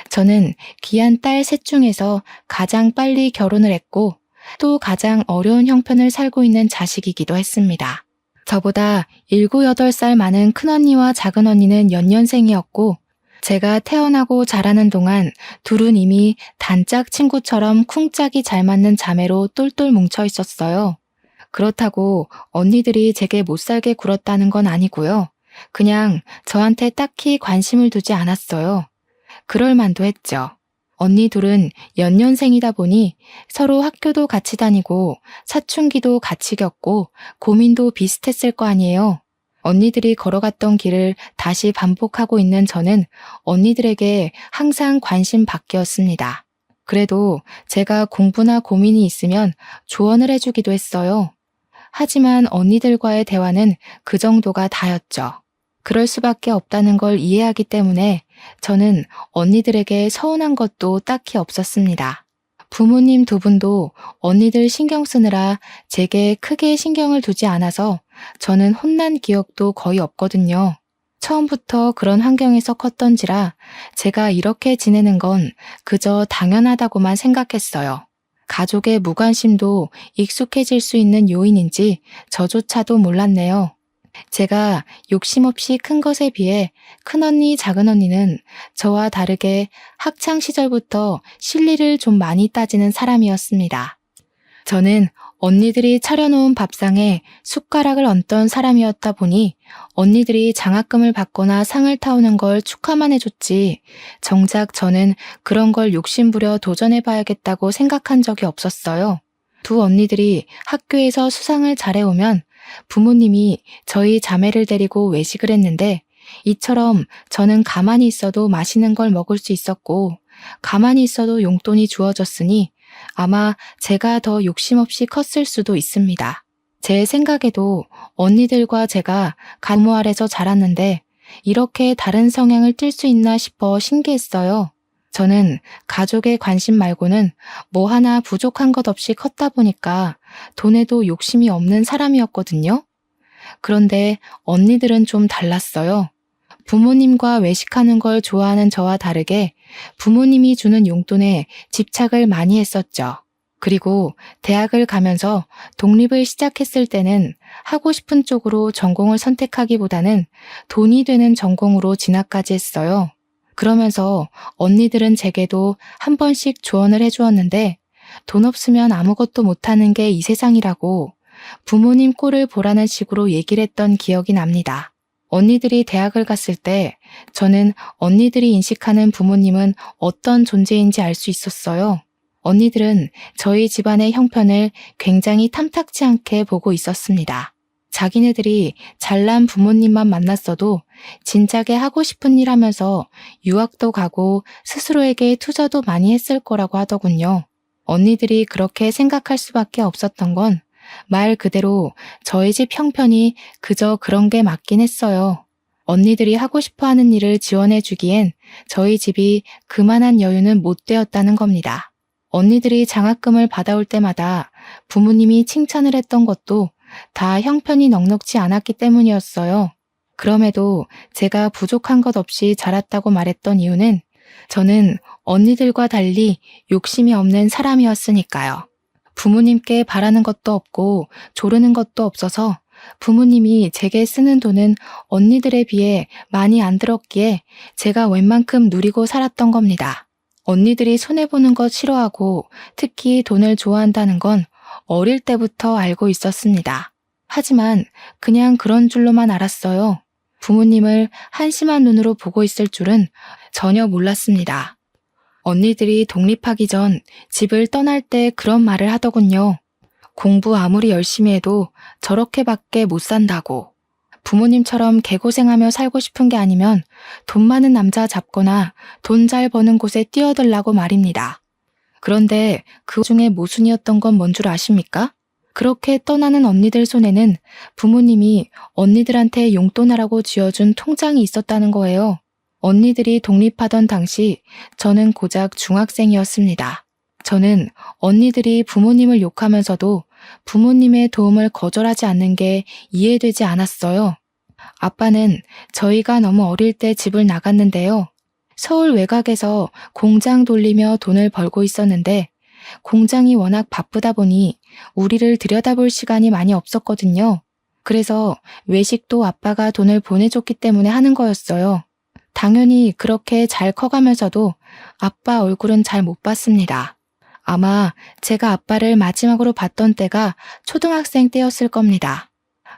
S1: 저는 귀한 딸 셋 중에서 가장 빨리 결혼을 했고 또 가장 어려운 형편을 살고 있는 자식이기도 했습니다. 저보다 7, 8살 많은 큰언니와 작은언니는 연년생이었고 제가 태어나고 자라는 동안 둘은 이미 단짝 친구처럼 쿵짝이 잘 맞는 자매로 똘똘 뭉쳐 있었어요. 그렇다고 언니들이 제게 못살게 굴었다는 건 아니고요. 그냥 저한테 딱히 관심을 두지 않았어요. 그럴 만도 했죠. 언니 둘은 연년생이다 보니 서로 학교도 같이 다니고 사춘기도 같이 겪고 고민도 비슷했을 거 아니에요. 언니들이 걸어갔던 길을 다시 반복하고 있는 저는 언니들에게 항상 관심 받기였습니다. 그래도 제가 공부나 고민이 있으면 조언을 해주기도 했어요. 하지만 언니들과의 대화는 그 정도가 다였죠. 그럴 수밖에 없다는 걸 이해하기 때문에 저는 언니들에게 서운한 것도 딱히 없었습니다. 부모님 두 분도 언니들 신경 쓰느라 제게 크게 신경을 두지 않아서 저는 혼난 기억도 거의 없거든요. 처음부터 그런 환경에서 컸던지라 제가 이렇게 지내는 건 그저 당연하다고만 생각했어요. 가족의 무관심도 익숙해질 수 있는 요인인지 저조차도 몰랐네요. 제가 욕심 없이 큰 것에 비해 큰언니, 작은언니는 저와 다르게 학창 시절부터 실리를 좀 많이 따지는 사람이었습니다. 저는 언니들이 차려놓은 밥상에 숟가락을 얹던 사람이었다 보니 언니들이 장학금을 받거나 상을 타오는 걸 축하만 해줬지 정작 저는 그런 걸 욕심부려 도전해봐야겠다고 생각한 적이 없었어요. 두 언니들이 학교에서 수상을 잘해오면 부모님이 저희 자매를 데리고 외식을 했는데 이처럼 저는 가만히 있어도 맛있는 걸 먹을 수 있었고 가만히 있어도 용돈이 주어졌으니 아마 제가 더 욕심 없이 컸을 수도 있습니다. 제 생각에도 언니들과 제가 부모 아래서 자랐는데 이렇게 다른 성향을 띨 수 있나 싶어 신기했어요. 저는 가족의 관심 말고는 뭐 하나 부족한 것 없이 컸다 보니까 돈에도 욕심이 없는 사람이었거든요. 그런데 언니들은 좀 달랐어요. 부모님과 외식하는 걸 좋아하는 저와 다르게 부모님이 주는 용돈에 집착을 많이 했었죠. 그리고 대학을 가면서 독립을 시작했을 때는 하고 싶은 쪽으로 전공을 선택하기보다는 돈이 되는 전공으로 진학까지 했어요. 그러면서 언니들은 제게도 한 번씩 조언을 해주었는데 돈 없으면 아무것도 못하는 게 이 세상이라고 부모님 꼴을 보라는 식으로 얘기를 했던 기억이 납니다. 언니들이 대학을 갔을 때 저는 언니들이 인식하는 부모님은 어떤 존재인지 알 수 있었어요. 언니들은 저희 집안의 형편을 굉장히 탐탁지 않게 보고 있었습니다. 자기네들이 잘난 부모님만 만났어도 진작에 하고 싶은 일 하면서 유학도 가고 스스로에게 투자도 많이 했을 거라고 하더군요. 언니들이 그렇게 생각할 수밖에 없었던 건 말 그대로 저희 집 형편이 그저 그런 게 맞긴 했어요. 언니들이 하고 싶어 하는 일을 지원해 주기엔 저희 집이 그만한 여유는 못 되었다는 겁니다. 언니들이 장학금을 받아올 때마다 부모님이 칭찬을 했던 것도 다 형편이 넉넉지 않았기 때문이었어요. 그럼에도 제가 부족한 것 없이 자랐다고 말했던 이유는 저는 언니들과 달리 욕심이 없는 사람이었으니까요. 부모님께 바라는 것도 없고 조르는 것도 없어서 부모님이 제게 쓰는 돈은 언니들에 비해 많이 안 들었기에 제가 웬만큼 누리고 살았던 겁니다. 언니들이 손해보는 것 싫어하고 특히 돈을 좋아한다는 건 어릴 때부터 알고 있었습니다. 하지만 그냥 그런 줄로만 알았어요. 부모님을 한심한 눈으로 보고 있을 줄은 전혀 몰랐습니다. 언니들이 독립하기 전 집을 떠날 때 그런 말을 하더군요. 공부 아무리 열심히 해도 저렇게밖에 못 산다고. 부모님처럼 개고생하며 살고 싶은 게 아니면 돈 많은 남자 잡거나 돈 잘 버는 곳에 뛰어들라고 말입니다. 그런데 그 중에 모순이었던 건 뭔 줄 아십니까? 그렇게 떠나는 언니들 손에는 부모님이 언니들한테 용돈하라고 쥐어준 통장이 있었다는 거예요. 언니들이 독립하던 당시 저는 고작 중학생이었습니다. 저는 언니들이 부모님을 욕하면서도 부모님의 도움을 거절하지 않는 게 이해되지 않았어요. 아빠는 저희가 너무 어릴 때 집을 나갔는데요. 서울 외곽에서 공장 돌리며 돈을 벌고 있었는데 공장이 워낙 바쁘다 보니 우리를 들여다볼 시간이 많이 없었거든요. 그래서 외식도 아빠가 돈을 보내줬기 때문에 하는 거였어요. 당연히 그렇게 잘 커가면서도 아빠 얼굴은 잘 못 봤습니다. 아마 제가 아빠를 마지막으로 봤던 때가 초등학생 때였을 겁니다.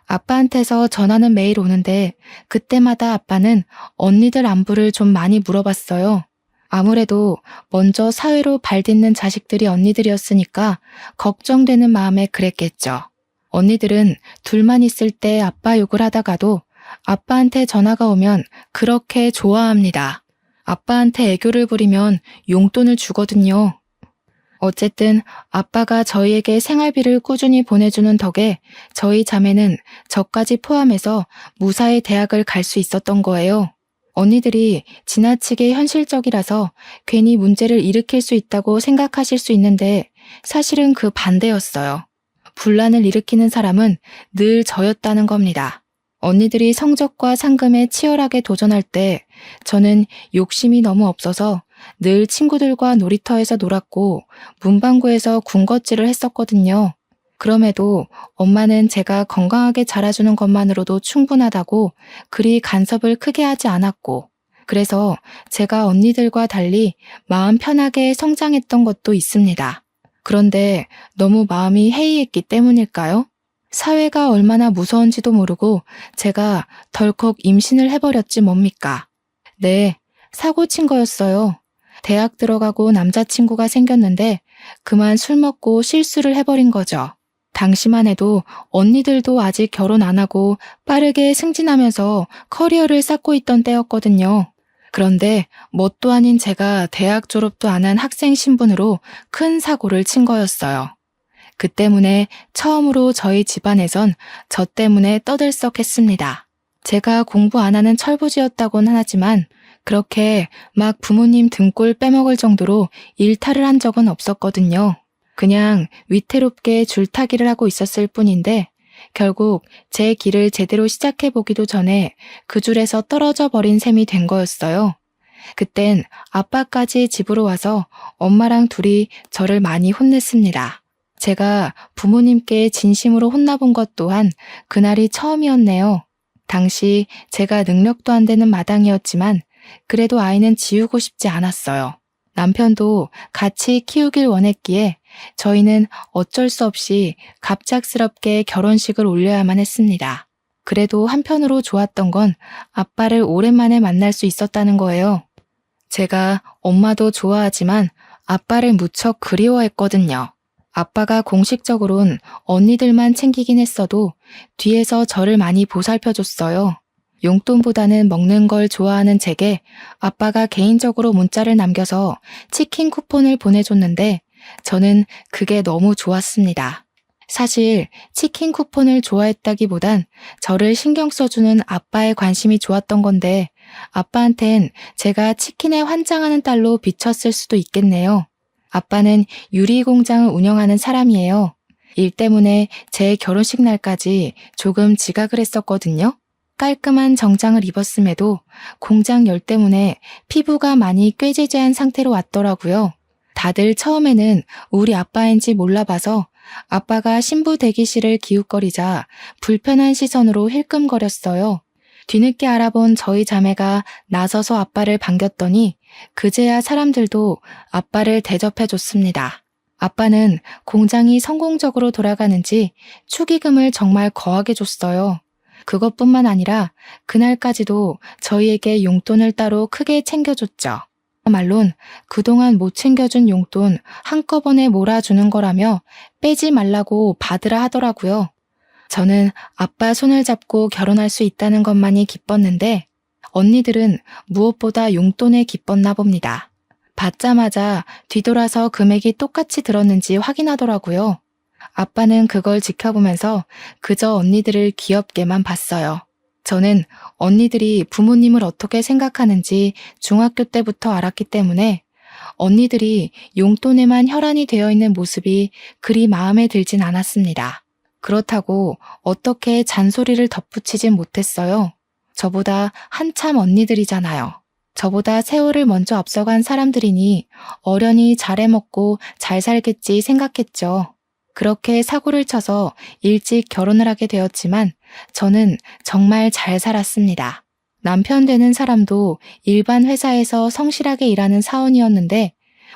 S1: 아빠한테서 전화는 매일 오는데 그때마다 아빠는 언니들 안부를 좀 많이 물어봤어요. 아무래도 먼저 사회로 발딛는 자식들이 언니들이었으니까 걱정되는 마음에 그랬겠죠. 언니들은 둘만 있을 때 아빠 욕을 하다가도 아빠한테 전화가 오면 그렇게 좋아합니다. 아빠한테 애교를 부리면 용돈을 주거든요. 어쨌든 아빠가 저희에게 생활비를 꾸준히 보내주는 덕에 저희 자매는 저까지 포함해서 무사히 대학을 갈 수 있었던 거예요. 언니들이 지나치게 현실적이라서 괜히 문제를 일으킬 수 있다고 생각하실 수 있는데 사실은 그 반대였어요. 분란을 일으키는 사람은 늘 저였다는 겁니다. 언니들이 성적과 상금에 치열하게 도전할 때 저는 욕심이 너무 없어서 늘 친구들과 놀이터에서 놀았고 문방구에서 군것질을 했었거든요. 그럼에도 엄마는 제가 건강하게 자라주는 것만으로도 충분하다고 그리 간섭을 크게 하지 않았고, 그래서 제가 언니들과 달리 마음 편하게 성장했던 것도 있습니다. 그런데 너무 마음이 해이했기 때문일까요? 사회가 얼마나 무서운지도 모르고 제가 덜컥 임신을 해버렸지 뭡니까? 네, 사고 친 거였어요. 대학 들어가고 남자친구가 생겼는데 그만 술 먹고 실수를 해버린 거죠. 당시만 해도 언니들도 아직 결혼 안 하고 빠르게 승진하면서 커리어를 쌓고 있던 때였거든요. 그런데 뭣도 아닌 제가 대학 졸업도 안 한 학생 신분으로 큰 사고를 친 거였어요. 그 때문에 처음으로 저희 집안에선 저 때문에 떠들썩했습니다. 제가 공부 안 하는 철부지였다고는 하지만 그렇게 막 부모님 등골 빼먹을 정도로 일탈을 한 적은 없었거든요. 그냥 위태롭게 줄타기를 하고 있었을 뿐인데 결국 제 길을 제대로 시작해보기도 전에 그 줄에서 떨어져 버린 셈이 된 거였어요. 그땐 아빠까지 집으로 와서 엄마랑 둘이 저를 많이 혼냈습니다. 제가 부모님께 진심으로 혼나본 것 또한 그날이 처음이었네요. 당시 제가 능력도 안 되는 마당이었지만 그래도 아이는 지우고 싶지 않았어요. 남편도 같이 키우길 원했기에 저희는 어쩔 수 없이 갑작스럽게 결혼식을 올려야만 했습니다. 그래도 한편으로 좋았던 건 아빠를 오랜만에 만날 수 있었다는 거예요. 제가 엄마도 좋아하지만 아빠를 무척 그리워했거든요. 아빠가 공식적으론 언니들만 챙기긴 했어도 뒤에서 저를 많이 보살펴줬어요. 용돈보다는 먹는 걸 좋아하는 제게 아빠가 개인적으로 문자를 남겨서 치킨 쿠폰을 보내줬는데 저는 그게 너무 좋았습니다. 사실 치킨 쿠폰을 좋아했다기보단 저를 신경 써주는 아빠의 관심이 좋았던 건데 아빠한텐 제가 치킨에 환장하는 딸로 비쳤을 수도 있겠네요. 아빠는 유리 공장을 운영하는 사람이에요. 일 때문에 제 결혼식 날까지 조금 지각을 했었거든요. 깔끔한 정장을 입었음에도 공장 열 때문에 피부가 많이 꾀지지한 상태로 왔더라고요. 다들 처음에는 우리 아빠인지 몰라봐서 아빠가 신부 대기실을 기웃거리자 불편한 시선으로 힐끔거렸어요. 뒤늦게 알아본 저희 자매가 나서서 아빠를 반겼더니 그제야 사람들도 아빠를 대접해줬습니다. 아빠는 공장이 성공적으로 돌아가는지 축의금을 정말 거하게 줬어요. 그것뿐만 아니라 그날까지도 저희에게 용돈을 따로 크게 챙겨줬죠. 말론 그동안 못 챙겨준 용돈 한꺼번에 몰아주는 거라며 빼지 말라고 받으라 하더라고요. 저는 아빠 손을 잡고 결혼할 수 있다는 것만이 기뻤는데 언니들은 무엇보다 용돈에 기뻤나 봅니다. 받자마자 뒤돌아서 금액이 똑같이 들었는지 확인하더라고요. 아빠는 그걸 지켜보면서 그저 언니들을 귀엽게만 봤어요. 저는 언니들이 부모님을 어떻게 생각하는지 중학교 때부터 알았기 때문에 언니들이 용돈에만 혈안이 되어 있는 모습이 그리 마음에 들진 않았습니다. 그렇다고 어떻게 잔소리를 덧붙이진 못했어요. 저보다 한참 언니들이잖아요. 저보다 세월을 먼저 앞서간 사람들이니 어련히 잘해먹고 잘 살겠지 생각했죠. 그렇게 사고를 쳐서 일찍 결혼을 하게 되었지만 저는 정말 잘 살았습니다. 남편 되는 사람도 일반 회사에서 성실하게 일하는 사원이었는데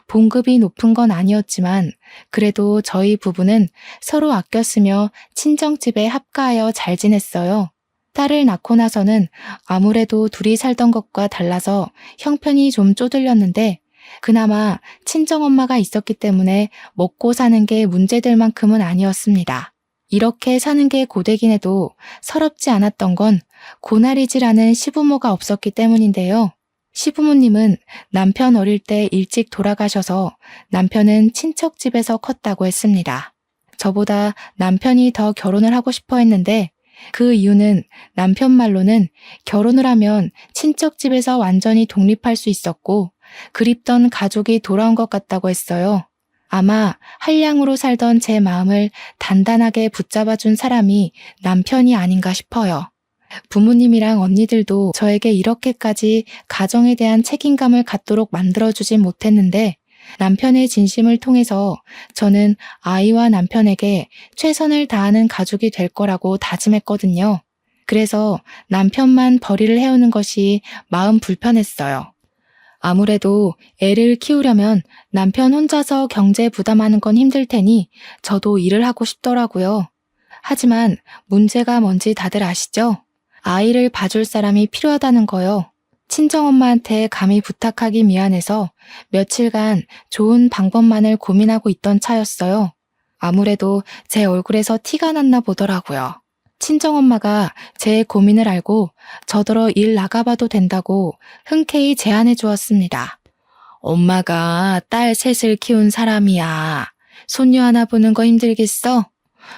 S1: 봉급이 높은 건 아니었지만 그래도 저희 부부는 서로 아껴 쓰며 친정집에 합가하여 잘 지냈어요. 딸을 낳고 나서는 아무래도 둘이 살던 것과 달라서 형편이 좀 쪼들렸는데 그나마 친정엄마가 있었기 때문에 먹고 사는 게 문제될 만큼은 아니었습니다. 이렇게 사는 게 고되긴 해도 서럽지 않았던 건 고나리지라는 시부모가 없었기 때문인데요. 시부모님은 남편 어릴 때 일찍 돌아가셔서 남편은 친척 집에서 컸다고 했습니다. 저보다 남편이 더 결혼을 하고 싶어 했는데 그 이유는 남편 말로는 결혼을 하면 친척 집에서 완전히 독립할 수 있었고 그립던 가족이 돌아온 것 같다고 했어요. 아마 한량으로 살던 제 마음을 단단하게 붙잡아준 사람이 남편이 아닌가 싶어요. 부모님이랑 언니들도 저에게 이렇게까지 가정에 대한 책임감을 갖도록 만들어주진 못했는데 남편의 진심을 통해서 저는 아이와 남편에게 최선을 다하는 가족이 될 거라고 다짐했거든요. 그래서 남편만 벌이를 해오는 것이 마음 불편했어요. 아무래도 애를 키우려면 남편 혼자서 경제 부담하는 건 힘들 테니 저도 일을 하고 싶더라고요. 하지만 문제가 뭔지 다들 아시죠? 아이를 봐줄 사람이 필요하다는 거요. 친정엄마한테 감히 부탁하기 미안해서 며칠간 좋은 방법만을 고민하고 있던 차였어요. 아무래도 제 얼굴에서 티가 났나 보더라고요. 친정엄마가 제 고민을 알고 저더러 일 나가봐도 된다고 흔쾌히 제안해 주었습니다. 엄마가 딸 셋을 키운 사람이야. 손녀 하나 보는 거 힘들겠어?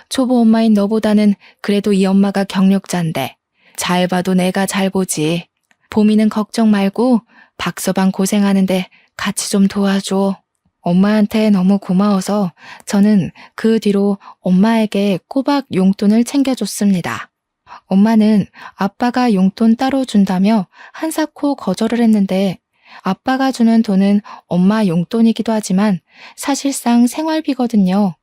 S1: 초보 엄마인 너보다는 그래도 이 엄마가 경력자인데 잘 봐도 내가 잘 보지. 보미는 걱정 말고 박서방 고생하는데 같이 좀 도와줘. 엄마한테 너무 고마워서 저는 그 뒤로 엄마에게 꼬박 용돈을 챙겨줬습니다. 엄마는 아빠가 용돈 따로 준다며 한사코 거절을 했는데 아빠가 주는 돈은 엄마 용돈이기도 하지만 사실상 생활비거든요.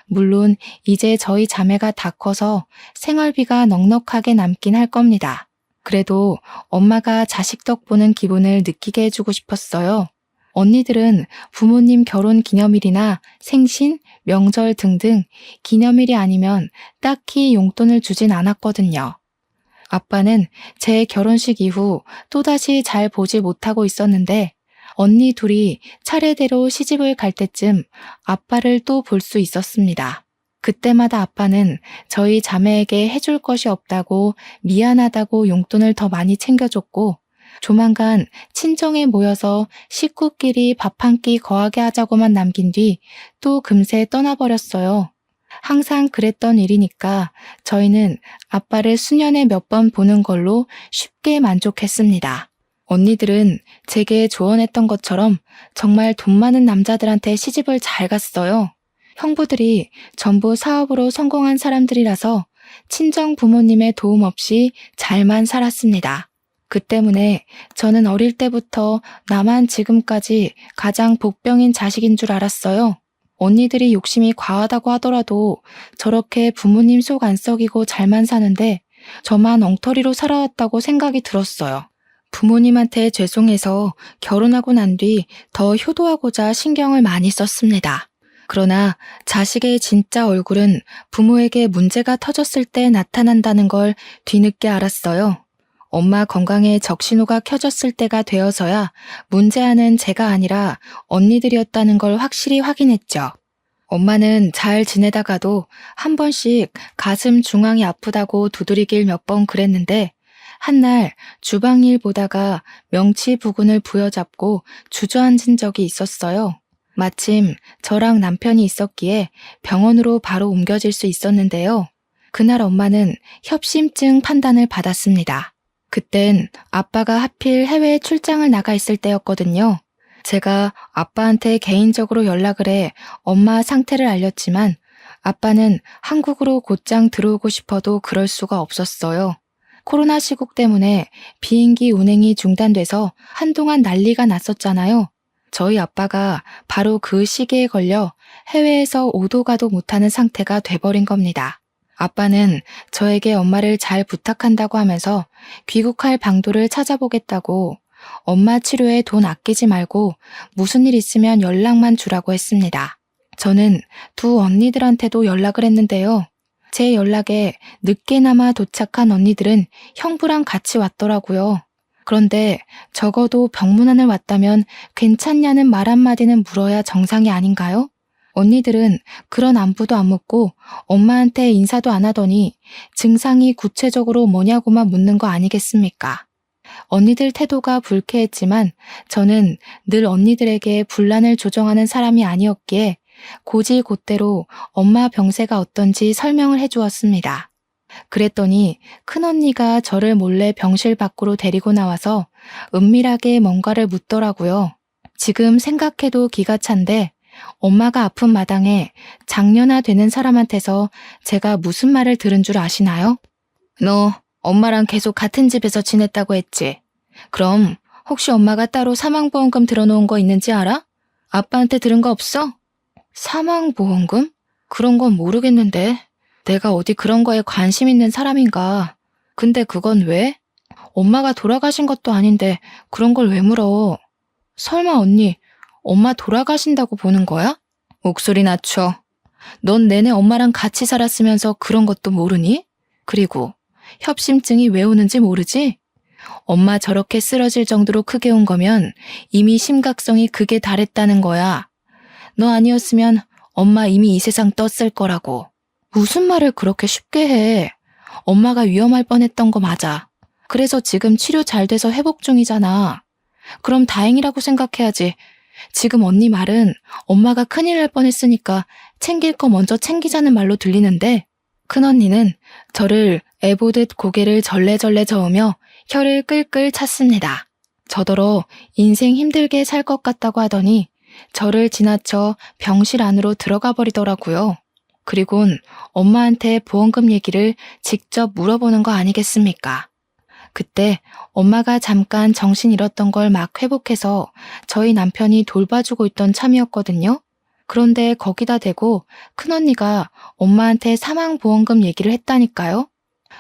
S1: 물론 이제 저희 자매가 다 커서 생활비가 넉넉하게 남긴 할 겁니다. 그래도 엄마가 자식 덕 보는 기분을 느끼게 해주고 싶었어요. 언니들은 부모님 결혼 기념일이나 생신, 명절 등등 기념일이 아니면 딱히 용돈을 주진 않았거든요. 아빠는 제 결혼식 이후 또다시 잘 보지 못하고 있었는데 언니 둘이 차례대로 시집을 갈 때쯤 아빠를 또 볼 수 있었습니다. 그때마다 아빠는 저희 자매에게 해줄 것이 없다고 미안하다고 용돈을 더 많이 챙겨줬고 조만간 친정에 모여서 식구끼리 밥 한 끼 거하게 하자고만 남긴 뒤 또 금세 떠나버렸어요. 항상 그랬던 일이니까 저희는 아빠를 수년에 몇 번 보는 걸로 쉽게 만족했습니다. 언니들은 제게 조언했던 것처럼 정말 돈 많은 남자들한테 시집을 잘 갔어요. 형부들이 전부 사업으로 성공한 사람들이라서 친정 부모님의 도움 없이 잘만 살았습니다. 그 때문에 저는 어릴 때부터 나만 지금까지 가장 복병인 자식인 줄 알았어요. 언니들이 욕심이 과하다고 하더라도 저렇게 부모님 속 안 썩이고 잘만 사는데 저만 엉터리로 살아왔다고 생각이 들었어요. 부모님한테 죄송해서 결혼하고 난 뒤 더 효도하고자 신경을 많이 썼습니다. 그러나 자식의 진짜 얼굴은 부모에게 문제가 터졌을 때 나타난다는 걸 뒤늦게 알았어요. 엄마 건강에 적신호가 켜졌을 때가 되어서야 문제아는 제가 아니라 언니들이었다는 걸 확실히 확인했죠. 엄마는 잘 지내다가도 한 번씩 가슴 중앙이 아프다고 두드리길 몇 번 그랬는데 한날 주방일 보다가 명치 부근을 부여잡고 주저앉은 적이 있었어요. 마침 저랑 남편이 있었기에 병원으로 바로 옮겨질 수 있었는데요. 그날 엄마는 협심증 판단을 받았습니다. 그땐 아빠가 하필 해외에 출장을 나가 있을 때였거든요. 제가 아빠한테 개인적으로 연락을 해 엄마 상태를 알렸지만 아빠는 한국으로 곧장 들어오고 싶어도 그럴 수가 없었어요. 코로나 시국 때문에 비행기 운행이 중단돼서 한동안 난리가 났었잖아요. 저희 아빠가 바로 그 시기에 걸려 해외에서 오도 가도 못하는 상태가 돼버린 겁니다. 아빠는 저에게 엄마를 잘 부탁한다고 하면서 귀국할 방도를 찾아보겠다고 엄마 치료에 돈 아끼지 말고 무슨 일 있으면 연락만 주라고 했습니다. 저는 두 언니들한테도 연락을 했는데요. 제 연락에 늦게나마 도착한 언니들은 형부랑 같이 왔더라고요. 그런데 적어도 병문안을 왔다면 괜찮냐는 말 한마디는 물어야 정상이 아닌가요? 언니들은 그런 안부도 안 묻고 엄마한테 인사도 안 하더니 증상이 구체적으로 뭐냐고만 묻는 거 아니겠습니까? 언니들 태도가 불쾌했지만 저는 늘 언니들에게 분란을 조정하는 사람이 아니었기에 곧이곧대로 엄마 병세가 어떤지 설명을 해주었습니다. 그랬더니 큰언니가 저를 몰래 병실 밖으로 데리고 나와서 은밀하게 뭔가를 묻더라고요. 지금 생각해도 기가 찬데 엄마가 아픈 마당에 장년아 되는 사람한테서 제가 무슨 말을 들은 줄 아시나요? 너 엄마랑 계속 같은 집에서 지냈다고 했지? 그럼 혹시 엄마가 따로 사망보험금 들어놓은 거 있는지 알아? 아빠한테 들은 거 없어? 사망보험금? 그런 건 모르겠는데. 내가 어디 그런 거에 관심 있는 사람인가. 근데 그건 왜? 엄마가 돌아가신 것도 아닌데 그런 걸 왜 물어? 설마 언니, 엄마 돌아가신다고 보는 거야? 목소리 낮춰. 넌 내내 엄마랑 같이 살았으면서 그런 것도 모르니? 그리고 협심증이 왜 오는지 모르지? 엄마 저렇게 쓰러질 정도로 크게 온 거면 이미 심각성이 극에 달했다는 거야. 너 아니었으면 엄마 이미 이 세상 떴을 거라고. 무슨 말을 그렇게 쉽게 해. 엄마가 위험할 뻔했던 거 맞아. 그래서 지금 치료 잘 돼서 회복 중이잖아. 그럼 다행이라고 생각해야지. 지금 언니 말은 엄마가 큰일 날 뻔했으니까 챙길 거 먼저 챙기자는 말로 들리는데 큰언니는 저를 애보듯 고개를 절레절레 저으며 혀를 끌끌 찼습니다. 저더러 인생 힘들게 살 것 같다고 하더니 저를 지나쳐 병실 안으로 들어가 버리더라고요. 그리곤 엄마한테 보험금 얘기를 직접 물어보는 거 아니겠습니까? 그때 엄마가 잠깐 정신 잃었던 걸 막 회복해서 저희 남편이 돌봐주고 있던 참이었거든요. 그런데 거기다 대고 큰언니가 엄마한테 사망보험금 얘기를 했다니까요.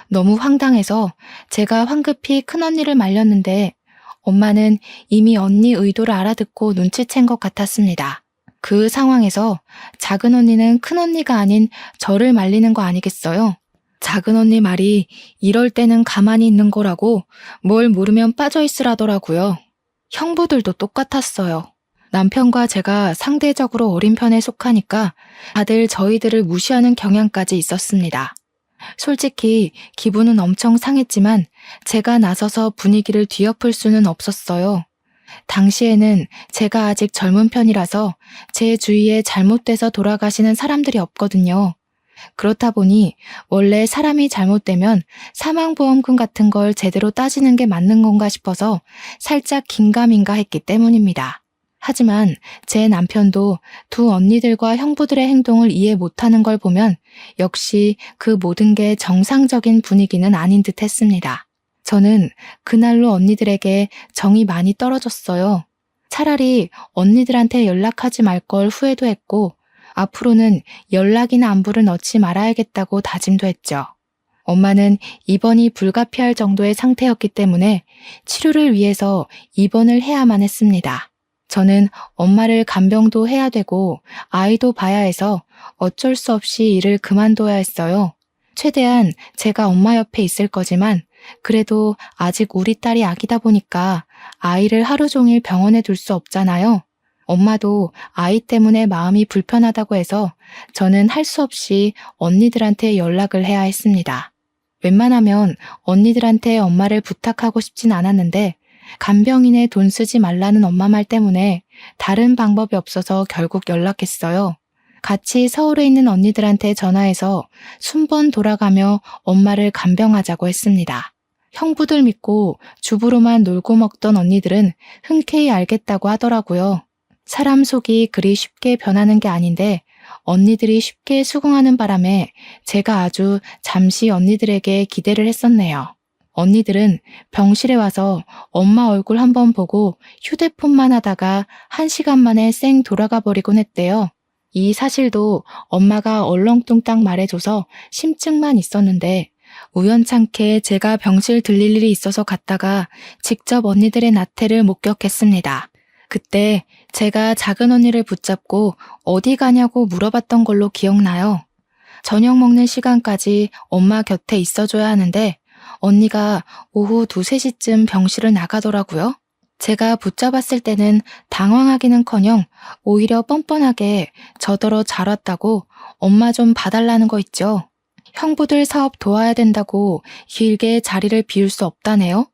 S1: 너무 황당해서 제가 황급히 큰언니를 말렸는데 엄마는 이미 언니 의도를 알아듣고 눈치챈 것 같았습니다. 그 상황에서 작은 언니는 큰언니가 아닌 저를 말리는 거 아니겠어요? 작은 언니 말이 이럴 때는 가만히 있는 거라고 뭘 모르면 빠져있으라더라고요. 형부들도 똑같았어요. 남편과 제가 상대적으로 어린 편에 속하니까 다들 저희들을 무시하는 경향까지 있었습니다. 솔직히 기분은 엄청 상했지만 제가 나서서 분위기를 뒤엎을 수는 없었어요. 당시에는 제가 아직 젊은 편이라서 제 주위에 잘못돼서 돌아가시는 사람들이 없거든요. 그렇다 보니 원래 사람이 잘못되면 사망보험금 같은 걸 제대로 따지는 게 맞는 건가 싶어서 살짝 긴가민가 했기 때문입니다. 하지만 제 남편도 두 언니들과 형부들의 행동을 이해 못하는 걸 보면 역시 그 모든 게 정상적인 분위기는 아닌 듯 했습니다. 저는 그날로 언니들에게 정이 많이 떨어졌어요. 차라리 언니들한테 연락하지 말 걸 후회도 했고 앞으로는 연락이나 안부를 넣지 말아야겠다고 다짐도 했죠. 엄마는 입원이 불가피할 정도의 상태였기 때문에 치료를 위해서 입원을 해야만 했습니다. 저는 엄마를 간병도 해야 되고 아이도 봐야 해서 어쩔 수 없이 일을 그만둬야 했어요. 최대한 제가 엄마 옆에 있을 거지만 그래도 아직 우리 딸이 아기다 보니까 아이를 하루 종일 병원에 둘 수 없잖아요. 엄마도 아이 때문에 마음이 불편하다고 해서 저는 할 수 없이 언니들한테 연락을 해야 했습니다. 웬만하면 언니들한테 엄마를 부탁하고 싶진 않았는데 간병인에 돈 쓰지 말라는 엄마 말 때문에 다른 방법이 없어서 결국 연락했어요. 같이 서울에 있는 언니들한테 전화해서 순번 돌아가며 엄마를 간병하자고 했습니다. 형부들 믿고 주부로만 놀고 먹던 언니들은 흔쾌히 알겠다고 하더라고요. 사람 속이 그리 쉽게 변하는 게 아닌데 언니들이 쉽게 수긍하는 바람에 제가 아주 잠시 언니들에게 기대를 했었네요. 언니들은 병실에 와서 엄마 얼굴 한번 보고 휴대폰만 하다가 1시간 만에 쌩 돌아가 버리곤 했대요. 이 사실도 엄마가 얼렁뚱땅 말해줘서 심증만 있었는데 우연찮게 제가 병실 들릴 일이 있어서 갔다가 직접 언니들의 나태를 목격했습니다. 그때 제가 작은 언니를 붙잡고 어디 가냐고 물어봤던 걸로 기억나요. 저녁 먹는 시간까지 엄마 곁에 있어줘야 하는데 언니가 오후 2, 3시쯤 병실을 나가더라고요. 제가 붙잡았을 때는 당황하기는커녕 오히려 뻔뻔하게 저더러 잘 왔다고 엄마 좀 봐달라는 거 있죠. 형부들 사업 도와야 된다고 길게 자리를 비울 수 없다네요.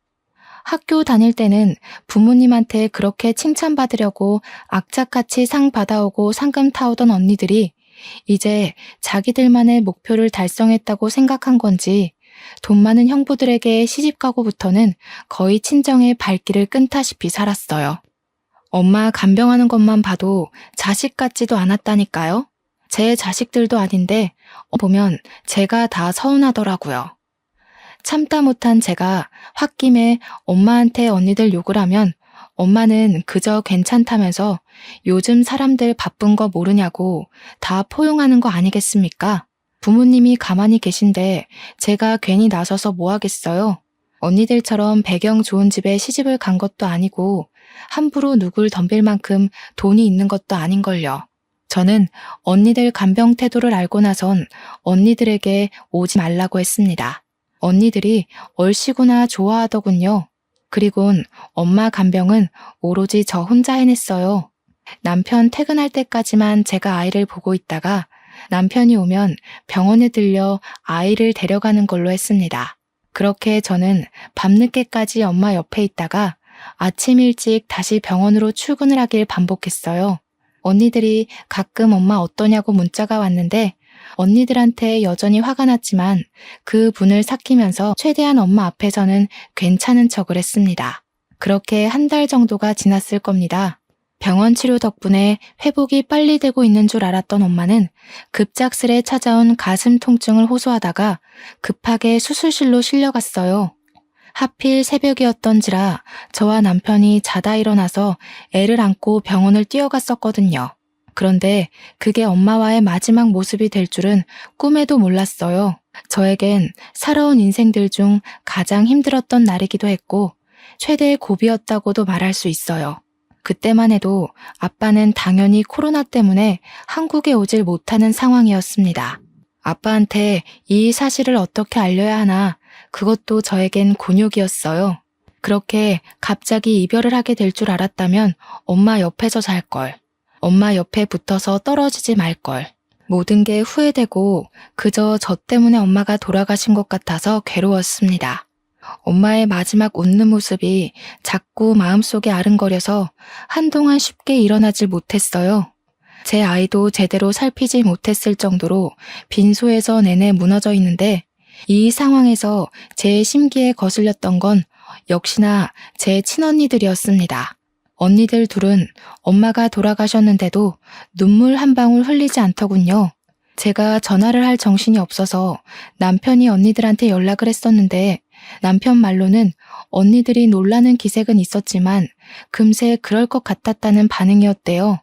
S1: 학교 다닐 때는 부모님한테 그렇게 칭찬받으려고 악착같이 상 받아오고 상금 타오던 언니들이 이제 자기들만의 목표를 달성했다고 생각한 건지 돈 많은 형부들에게 시집가고부터는 거의 친정의 발길을 끈다시피 살았어요. 엄마 간병하는 것만 봐도 자식 같지도 않았다니까요. 제 자식들도 아닌데 보면 제가 다 서운하더라고요. 참다 못한 제가 홧김에 엄마한테 언니들 욕을 하면 엄마는 그저 괜찮다면서 요즘 사람들 바쁜 거 모르냐고 다 포용하는 거 아니겠습니까? 부모님이 가만히 계신데 제가 괜히 나서서 뭐 하겠어요? 언니들처럼 배경 좋은 집에 시집을 간 것도 아니고 함부로 누굴 덤빌 만큼 돈이 있는 것도 아닌걸요. 저는 언니들 간병 태도를 알고 나선 언니들에게 오지 말라고 했습니다. 언니들이 얼씨구나 좋아하더군요. 그리곤 엄마 간병은 오로지 저 혼자 해냈어요. 남편 퇴근할 때까지만 제가 아이를 보고 있다가 남편이 오면 병원에 들려 아이를 데려가는 걸로 했습니다. 그렇게 저는 밤늦게까지 엄마 옆에 있다가 아침 일찍 다시 병원으로 출근을 하길 반복했어요. 언니들이 가끔 엄마 어떠냐고 문자가 왔는데 언니들한테 여전히 화가 났지만 그 분을 삭히면서 최대한 엄마 앞에서는 괜찮은 척을 했습니다. 그렇게 한 달 정도가 지났을 겁니다. 병원 치료 덕분에 회복이 빨리 되고 있는 줄 알았던 엄마는 급작스레 찾아온 가슴 통증을 호소하다가 급하게 수술실로 실려갔어요. 하필 새벽이었던지라 저와 남편이 자다 일어나서 애를 안고 병원을 뛰어갔었거든요. 그런데 그게 엄마와의 마지막 모습이 될 줄은 꿈에도 몰랐어요. 저에겐 살아온 인생들 중 가장 힘들었던 날이기도 했고 최대의 고비였다고도 말할 수 있어요. 그때만 해도 아빠는 당연히 코로나 때문에 한국에 오질 못하는 상황이었습니다. 아빠한테 이 사실을 어떻게 알려야 하나 그것도 저에겐 곤욕이었어요. 그렇게 갑자기 이별을 하게 될 줄 알았다면 엄마 옆에서 잘 걸. 엄마 옆에 붙어서 떨어지지 말 걸. 모든 게 후회되고 그저 저 때문에 엄마가 돌아가신 것 같아서 괴로웠습니다. 엄마의 마지막 웃는 모습이 자꾸 마음속에 아른거려서 한동안 쉽게 일어나질 못했어요. 제 아이도 제대로 살피지 못했을 정도로 빈소에서 내내 무너져 있는데 이 상황에서 제 심기에 거슬렸던 건 역시나 제 친언니들이었습니다. 언니들 둘은 엄마가 돌아가셨는데도 눈물 한 방울 흘리지 않더군요. 제가 전화를 할 정신이 없어서 남편이 언니들한테 연락을 했었는데 남편 말로는 언니들이 놀라는 기색은 있었지만 금세 그럴 것 같았다는 반응이었대요.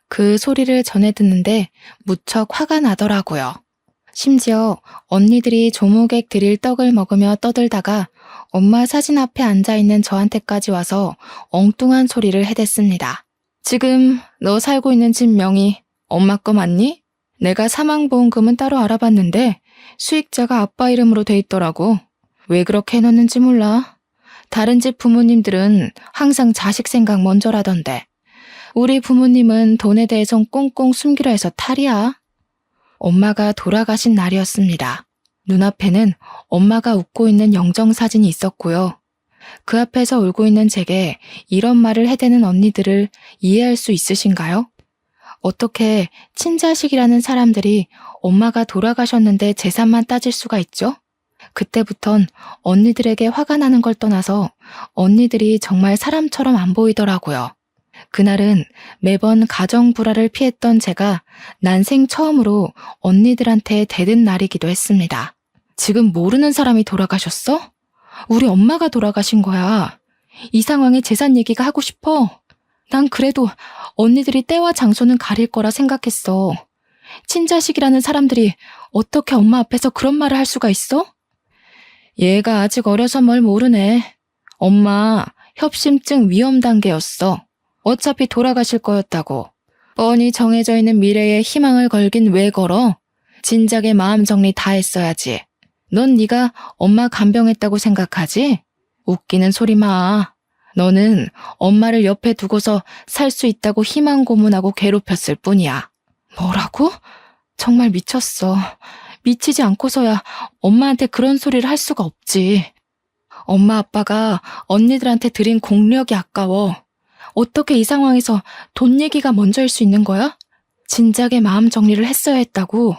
S1: 그 소리를 전해 듣는데 무척 화가 나더라고요. 심지어 언니들이 조모객 드릴 떡을 먹으며 떠들다가 엄마 사진 앞에 앉아있는 저한테까지 와서 엉뚱한 소리를 해댔습니다. 지금 너 살고 있는 집 명의 엄마 거 맞니? 내가 사망보험금은 따로 알아봤는데 수익자가 아빠 이름으로 돼 있더라고. 왜 그렇게 해놓는지 몰라. 다른 집 부모님들은 항상 자식 생각 먼저라던데. 우리 부모님은 돈에 대해선 꽁꽁 숨기려 해서 탈이야. 엄마가 돌아가신 날이었습니다. 눈앞에는 엄마가 웃고 있는 영정사진이 있었고요. 그 앞에서 울고 있는 제게 이런 말을 해대는 언니들을 이해할 수 있으신가요? 어떻게 친자식이라는 사람들이 엄마가 돌아가셨는데 재산만 따질 수가 있죠? 그때부턴 언니들에게 화가 나는 걸 떠나서 언니들이 정말 사람처럼 안 보이더라고요. 그날은 매번 가정 불화를 피했던 제가 난생 처음으로 언니들한테 대든 날이기도 했습니다. 지금 모르는 사람이 돌아가셨어? 우리 엄마가 돌아가신 거야. 이 상황에 재산 얘기가 하고 싶어. 난 그래도 언니들이 때와 장소는 가릴 거라 생각했어. 친자식이라는 사람들이 어떻게 엄마 앞에서 그런 말을 할 수가 있어? 얘가 아직 어려서 뭘 모르네. 엄마 협심증 위험 단계였어. 어차피 돌아가실 거였다고. 뻔히 정해져 있는 미래에 희망을 걸긴 왜 걸어? 진작에 마음 정리 다 했어야지. 넌 네가 엄마 간병했다고 생각하지? 웃기는 소리 마. 너는 엄마를 옆에 두고서 살 수 있다고 희망 고문하고 괴롭혔을 뿐이야. 뭐라고? 정말 미쳤어. 미치지 않고서야 엄마한테 그런 소리를 할 수가 없지. 엄마 아빠가 언니들한테 드린 공력이 아까워. 어떻게 이 상황에서 돈 얘기가 먼저일 수 있는 거야? 진작에 마음 정리를 했어야 했다고.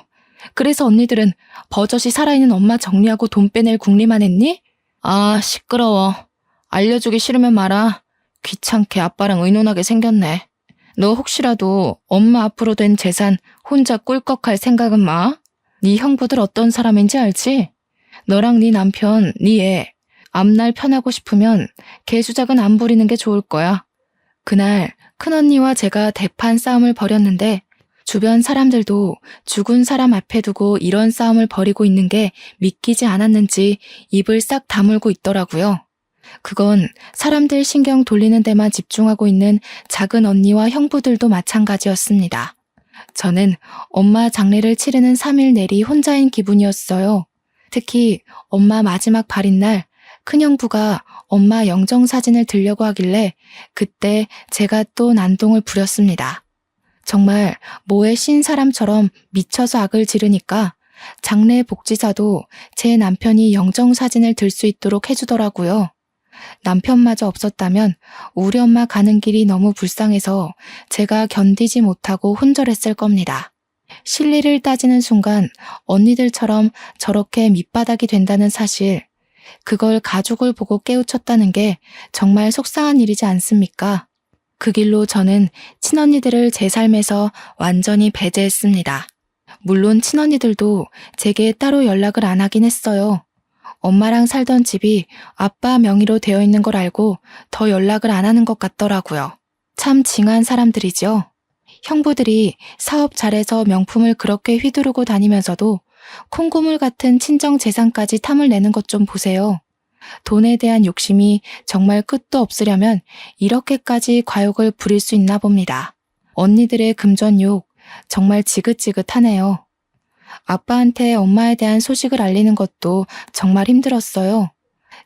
S1: 그래서 언니들은 버젓이 살아있는 엄마 정리하고 돈 빼낼 궁리만 했니? 아, 시끄러워. 알려주기 싫으면 말아. 귀찮게 아빠랑 의논하게 생겼네. 너 혹시라도 엄마 앞으로 된 재산 혼자 꿀꺽할 생각은 마. 네 형부들 어떤 사람인지 알지? 너랑 네 남편, 네 애. 앞날 편하고 싶으면 개수작은 안 부리는 게 좋을 거야. 그날 큰언니와 제가 대판 싸움을 벌였는데 주변 사람들도 죽은 사람 앞에 두고 이런 싸움을 벌이고 있는 게 믿기지 않았는지 입을 싹 다물고 있더라고요. 그건 사람들 신경 돌리는 데만 집중하고 있는 작은 언니와 형부들도 마찬가지였습니다. 저는 엄마 장례를 치르는 3일 내리 혼자인 기분이었어요. 특히 엄마 마지막 발인 날 큰형부가 엄마 영정사진을 들려고 하길래 그때 제가 또 난동을 부렸습니다. 정말 뭐에 신 사람처럼 미쳐서 악을 지르니까 장례 복지사도 제 남편이 영정사진을 들 수 있도록 해주더라고요. 남편마저 없었다면 우리 엄마 가는 길이 너무 불쌍해서 제가 견디지 못하고 혼절했을 겁니다. 실리를 따지는 순간 언니들처럼 저렇게 밑바닥이 된다는 사실, 그걸 가족을 보고 깨우쳤다는 게 정말 속상한 일이지 않습니까? 그 길로 저는 친언니들을 제 삶에서 완전히 배제했습니다. 물론 친언니들도 제게 따로 연락을 안 하긴 했어요. 엄마랑 살던 집이 아빠 명의로 되어 있는 걸 알고 더 연락을 안 하는 것 같더라고요. 참 징한 사람들이죠. 형부들이 사업 잘해서 명품을 그렇게 휘두르고 다니면서도 콩고물 같은 친정 재산까지 탐을 내는 것 좀 보세요. 돈에 대한 욕심이 정말 끝도 없으려면 이렇게까지 과욕을 부릴 수 있나 봅니다. 언니들의 금전욕 정말 지긋지긋하네요. 아빠한테 엄마에 대한 소식을 알리는 것도 정말 힘들었어요.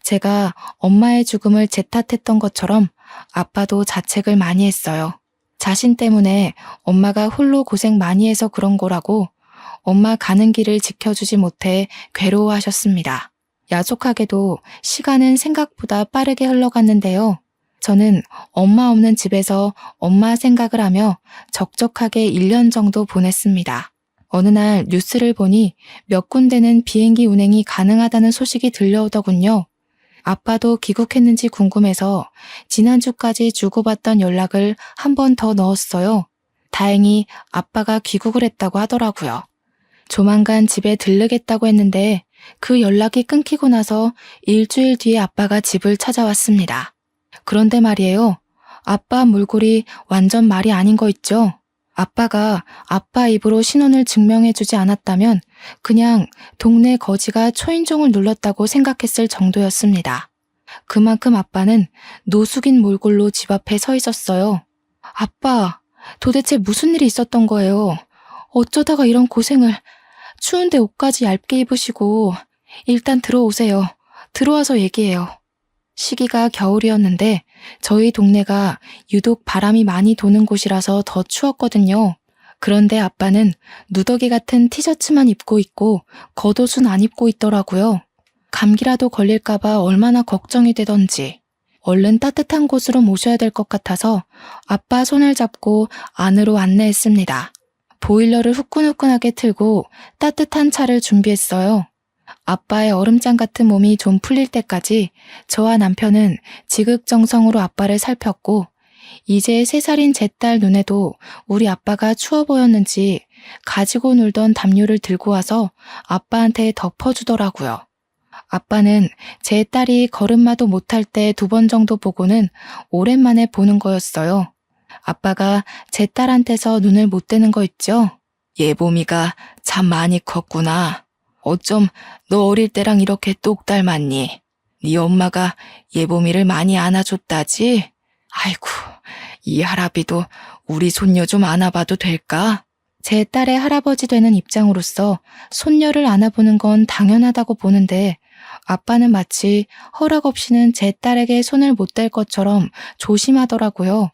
S1: 제가 엄마의 죽음을 제 탓했던 것처럼 아빠도 자책을 많이 했어요. 자신 때문에 엄마가 홀로 고생 많이 해서 그런 거라고 엄마 가는 길을 지켜주지 못해 괴로워하셨습니다. 야속하게도 시간은 생각보다 빠르게 흘러갔는데요. 저는 엄마 없는 집에서 엄마 생각을 하며 적적하게 1년 정도 보냈습니다. 어느 날 뉴스를 보니 몇 군데는 비행기 운행이 가능하다는 소식이 들려오더군요. 아빠도 귀국했는지 궁금해서 지난주까지 주고받던 연락을 한 번 더 넣었어요. 다행히 아빠가 귀국을 했다고 하더라고요. 조만간 집에 들르겠다고 했는데 그 연락이 끊기고 나서 일주일 뒤에 아빠가 집을 찾아왔습니다. 그런데 말이에요. 아빠 몰골이 완전 말이 아닌 거 있죠? 아빠가 아빠 입으로 신원을 증명해주지 않았다면 그냥 동네 거지가 초인종을 눌렀다고 생각했을 정도였습니다. 그만큼 아빠는 노숙인 몰골로 집 앞에 서 있었어요. 아빠, 도대체 무슨 일이 있었던 거예요? 어쩌다가 이런 고생을, 추운데 옷까지 얇게 입으시고 일단 들어오세요. 들어와서 얘기해요. 시기가 겨울이었는데 저희 동네가 유독 바람이 많이 도는 곳이라서 더 추웠거든요. 그런데 아빠는 누더기 같은 티셔츠만 입고 있고 겉옷은 안 입고 있더라고요. 감기라도 걸릴까봐 얼마나 걱정이 되던지. 얼른 따뜻한 곳으로 모셔야 될 것 같아서 아빠 손을 잡고 안으로 안내했습니다. 보일러를 후끈후끈하게 틀고 따뜻한 차를 준비했어요. 아빠의 얼음장 같은 몸이 좀 풀릴 때까지 저와 남편은 지극정성으로 아빠를 살폈고 이제 3살인 제 딸 눈에도 우리 아빠가 추워 보였는지 가지고 놀던 담요를 들고 와서 아빠한테 덮어주더라고요. 아빠는 제 딸이 걸음마도 못할 때 2번 정도 보고는 오랜만에 보는 거였어요. 아빠가 제 딸한테서 눈을 못 떼는 거 있죠? 예봄이가 참 많이 컸구나. 어쩜 너 어릴 때랑 이렇게 똑 닮았니? 네 엄마가 예봄이를 많이 안아줬다지? 아이고, 이 할아비도 우리 손녀 좀 안아봐도 될까? 제 딸의 할아버지 되는 입장으로서 손녀를 안아보는 건 당연하다고 보는데 아빠는 마치 허락 없이는 제 딸에게 손을 못 댈 것처럼 조심하더라고요.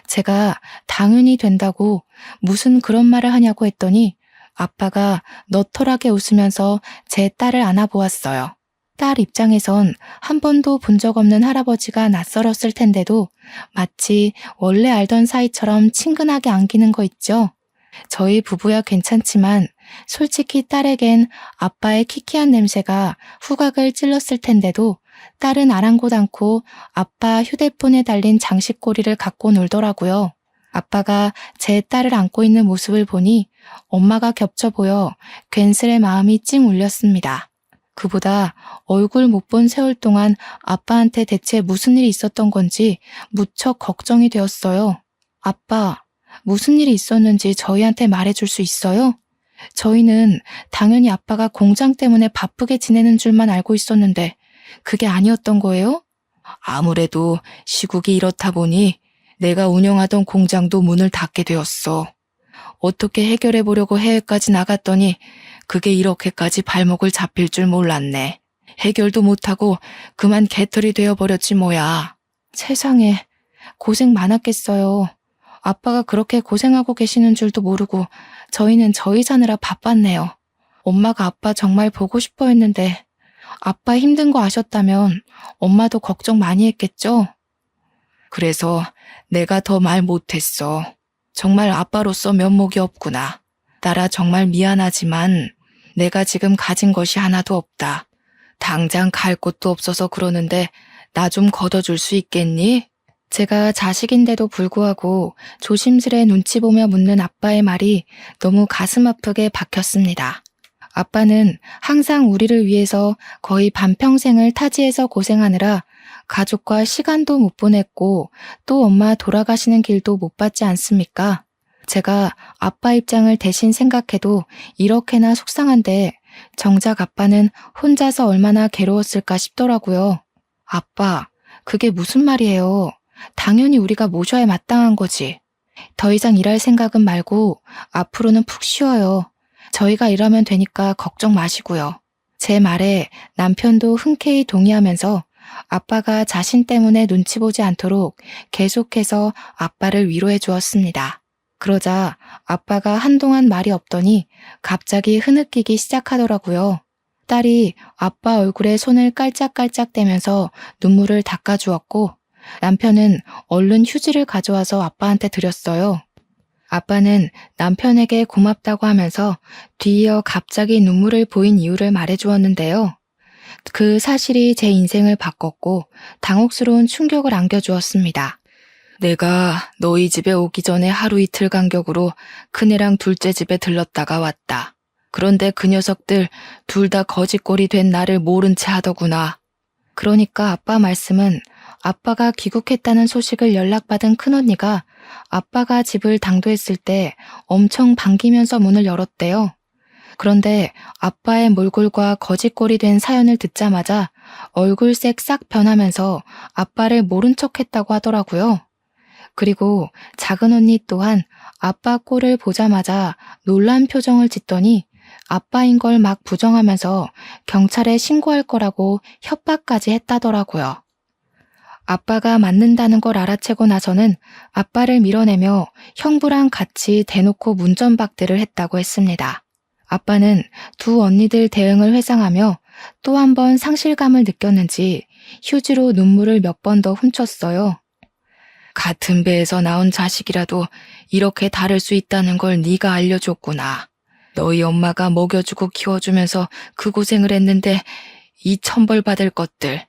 S1: 제가 당연히 된다고 무슨 그런 말을 하냐고 했더니 아빠가 너털하게 웃으면서 제 딸을 안아보았어요. 딸 입장에선 한 번도 본 적 없는 할아버지가 낯설었을 텐데도 마치 원래 알던 사이처럼 친근하게 안기는 거 있죠? 저희 부부야 괜찮지만 솔직히 딸에겐 아빠의 키키한 냄새가 후각을 찔렀을 텐데도 딸은 아랑곳 않고 아빠 휴대폰에 달린 장식고리를 갖고 놀더라고요. 아빠가 제 딸을 안고 있는 모습을 보니 엄마가 겹쳐 보여 괜스레 마음이 찡 울렸습니다. 그보다 얼굴 못 본 세월 동안 아빠한테 대체 무슨 일이 있었던 건지 무척 걱정이 되었어요. 아빠, 무슨 일이 있었는지 저희한테 말해줄 수 있어요? 저희는 당연히 아빠가 공장 때문에 바쁘게 지내는 줄만 알고 있었는데 그게 아니었던 거예요? 아무래도 시국이 이렇다 보니 내가 운영하던 공장도 문을 닫게 되었어. 어떻게 해결해 보려고 해외까지 나갔더니 그게 이렇게까지 발목을 잡힐 줄 몰랐네. 해결도 못하고 그만 개털이 되어버렸지 뭐야. 세상에, 고생 많았겠어요. 아빠가 그렇게 고생하고 계시는 줄도 모르고 저희는 저희 사느라 바빴네요. 엄마가 아빠 정말 보고 싶어 했는데 아빠 힘든 거 아셨다면 엄마도 걱정 많이 했겠죠? 그래서 내가 더 말 못했어. 정말 아빠로서 면목이 없구나. 딸아 정말 미안하지만 내가 지금 가진 것이 하나도 없다. 당장 갈 곳도 없어서 그러는데 나 좀 걷어줄 수 있겠니? 제가 자식인데도 불구하고 조심스레 눈치 보며 묻는 아빠의 말이 너무 가슴 아프게 박혔습니다. 아빠는 항상 우리를 위해서 거의 반평생을 타지에서 고생하느라 가족과 시간도 못 보냈고 또 엄마 돌아가시는 길도 못 봤지 않습니까? 제가 아빠 입장을 대신 생각해도 이렇게나 속상한데 정작 아빠는 혼자서 얼마나 괴로웠을까 싶더라고요. 아빠, 그게 무슨 말이에요? 당연히 우리가 모셔야 마땅한 거지. 더 이상 일할 생각은 말고 앞으로는 푹 쉬어요. 저희가 일하면 되니까 걱정 마시고요. 제 말에 남편도 흔쾌히 동의하면서 아빠가 자신 때문에 눈치 보지 않도록 계속해서 아빠를 위로해 주었습니다. 그러자 아빠가 한동안 말이 없더니 갑자기 흐느끼기 시작하더라고요. 딸이 아빠 얼굴에 손을 깔짝깔짝 대면서 눈물을 닦아주었고 남편은 얼른 휴지를 가져와서 아빠한테 드렸어요. 아빠는 남편에게 고맙다고 하면서 뒤이어 갑자기 눈물을 보인 이유를 말해주었는데요. 그 사실이 제 인생을 바꿨고 당혹스러운 충격을 안겨주었습니다. 내가 너희 집에 오기 전에 하루 이틀 간격으로 큰애랑 둘째 집에 들렀다가 왔다. 그런데 그 녀석들 둘 다 거지꼴이 된 나를 모른 채 하더구나. 그러니까 아빠 말씀은 아빠가 귀국했다는 소식을 연락받은 큰언니가 아빠가 집을 당도했을 때 엄청 반기면서 문을 열었대요. 그런데 아빠의 몰골과 거지꼴이 된 사연을 듣자마자 얼굴색 싹 변하면서 아빠를 모른 척했다고 하더라고요. 그리고 작은 언니 또한 아빠 꼴을 보자마자 놀란 표정을 짓더니 아빠인 걸 막 부정하면서 경찰에 신고할 거라고 협박까지 했다더라고요. 아빠가 맞는다는 걸 알아채고 나서는 아빠를 밀어내며 형부랑 같이 대놓고 문전박대를 했다고 했습니다. 아빠는 두 언니들 대응을 회상하며 또 한 번 상실감을 느꼈는지 휴지로 눈물을 몇 번 더 훔쳤어요. 같은 배에서 나온 자식이라도 이렇게 다를 수 있다는 걸 네가 알려줬구나. 너희 엄마가 먹여주고 키워주면서 그 고생을 했는데 이 천벌받을 것들.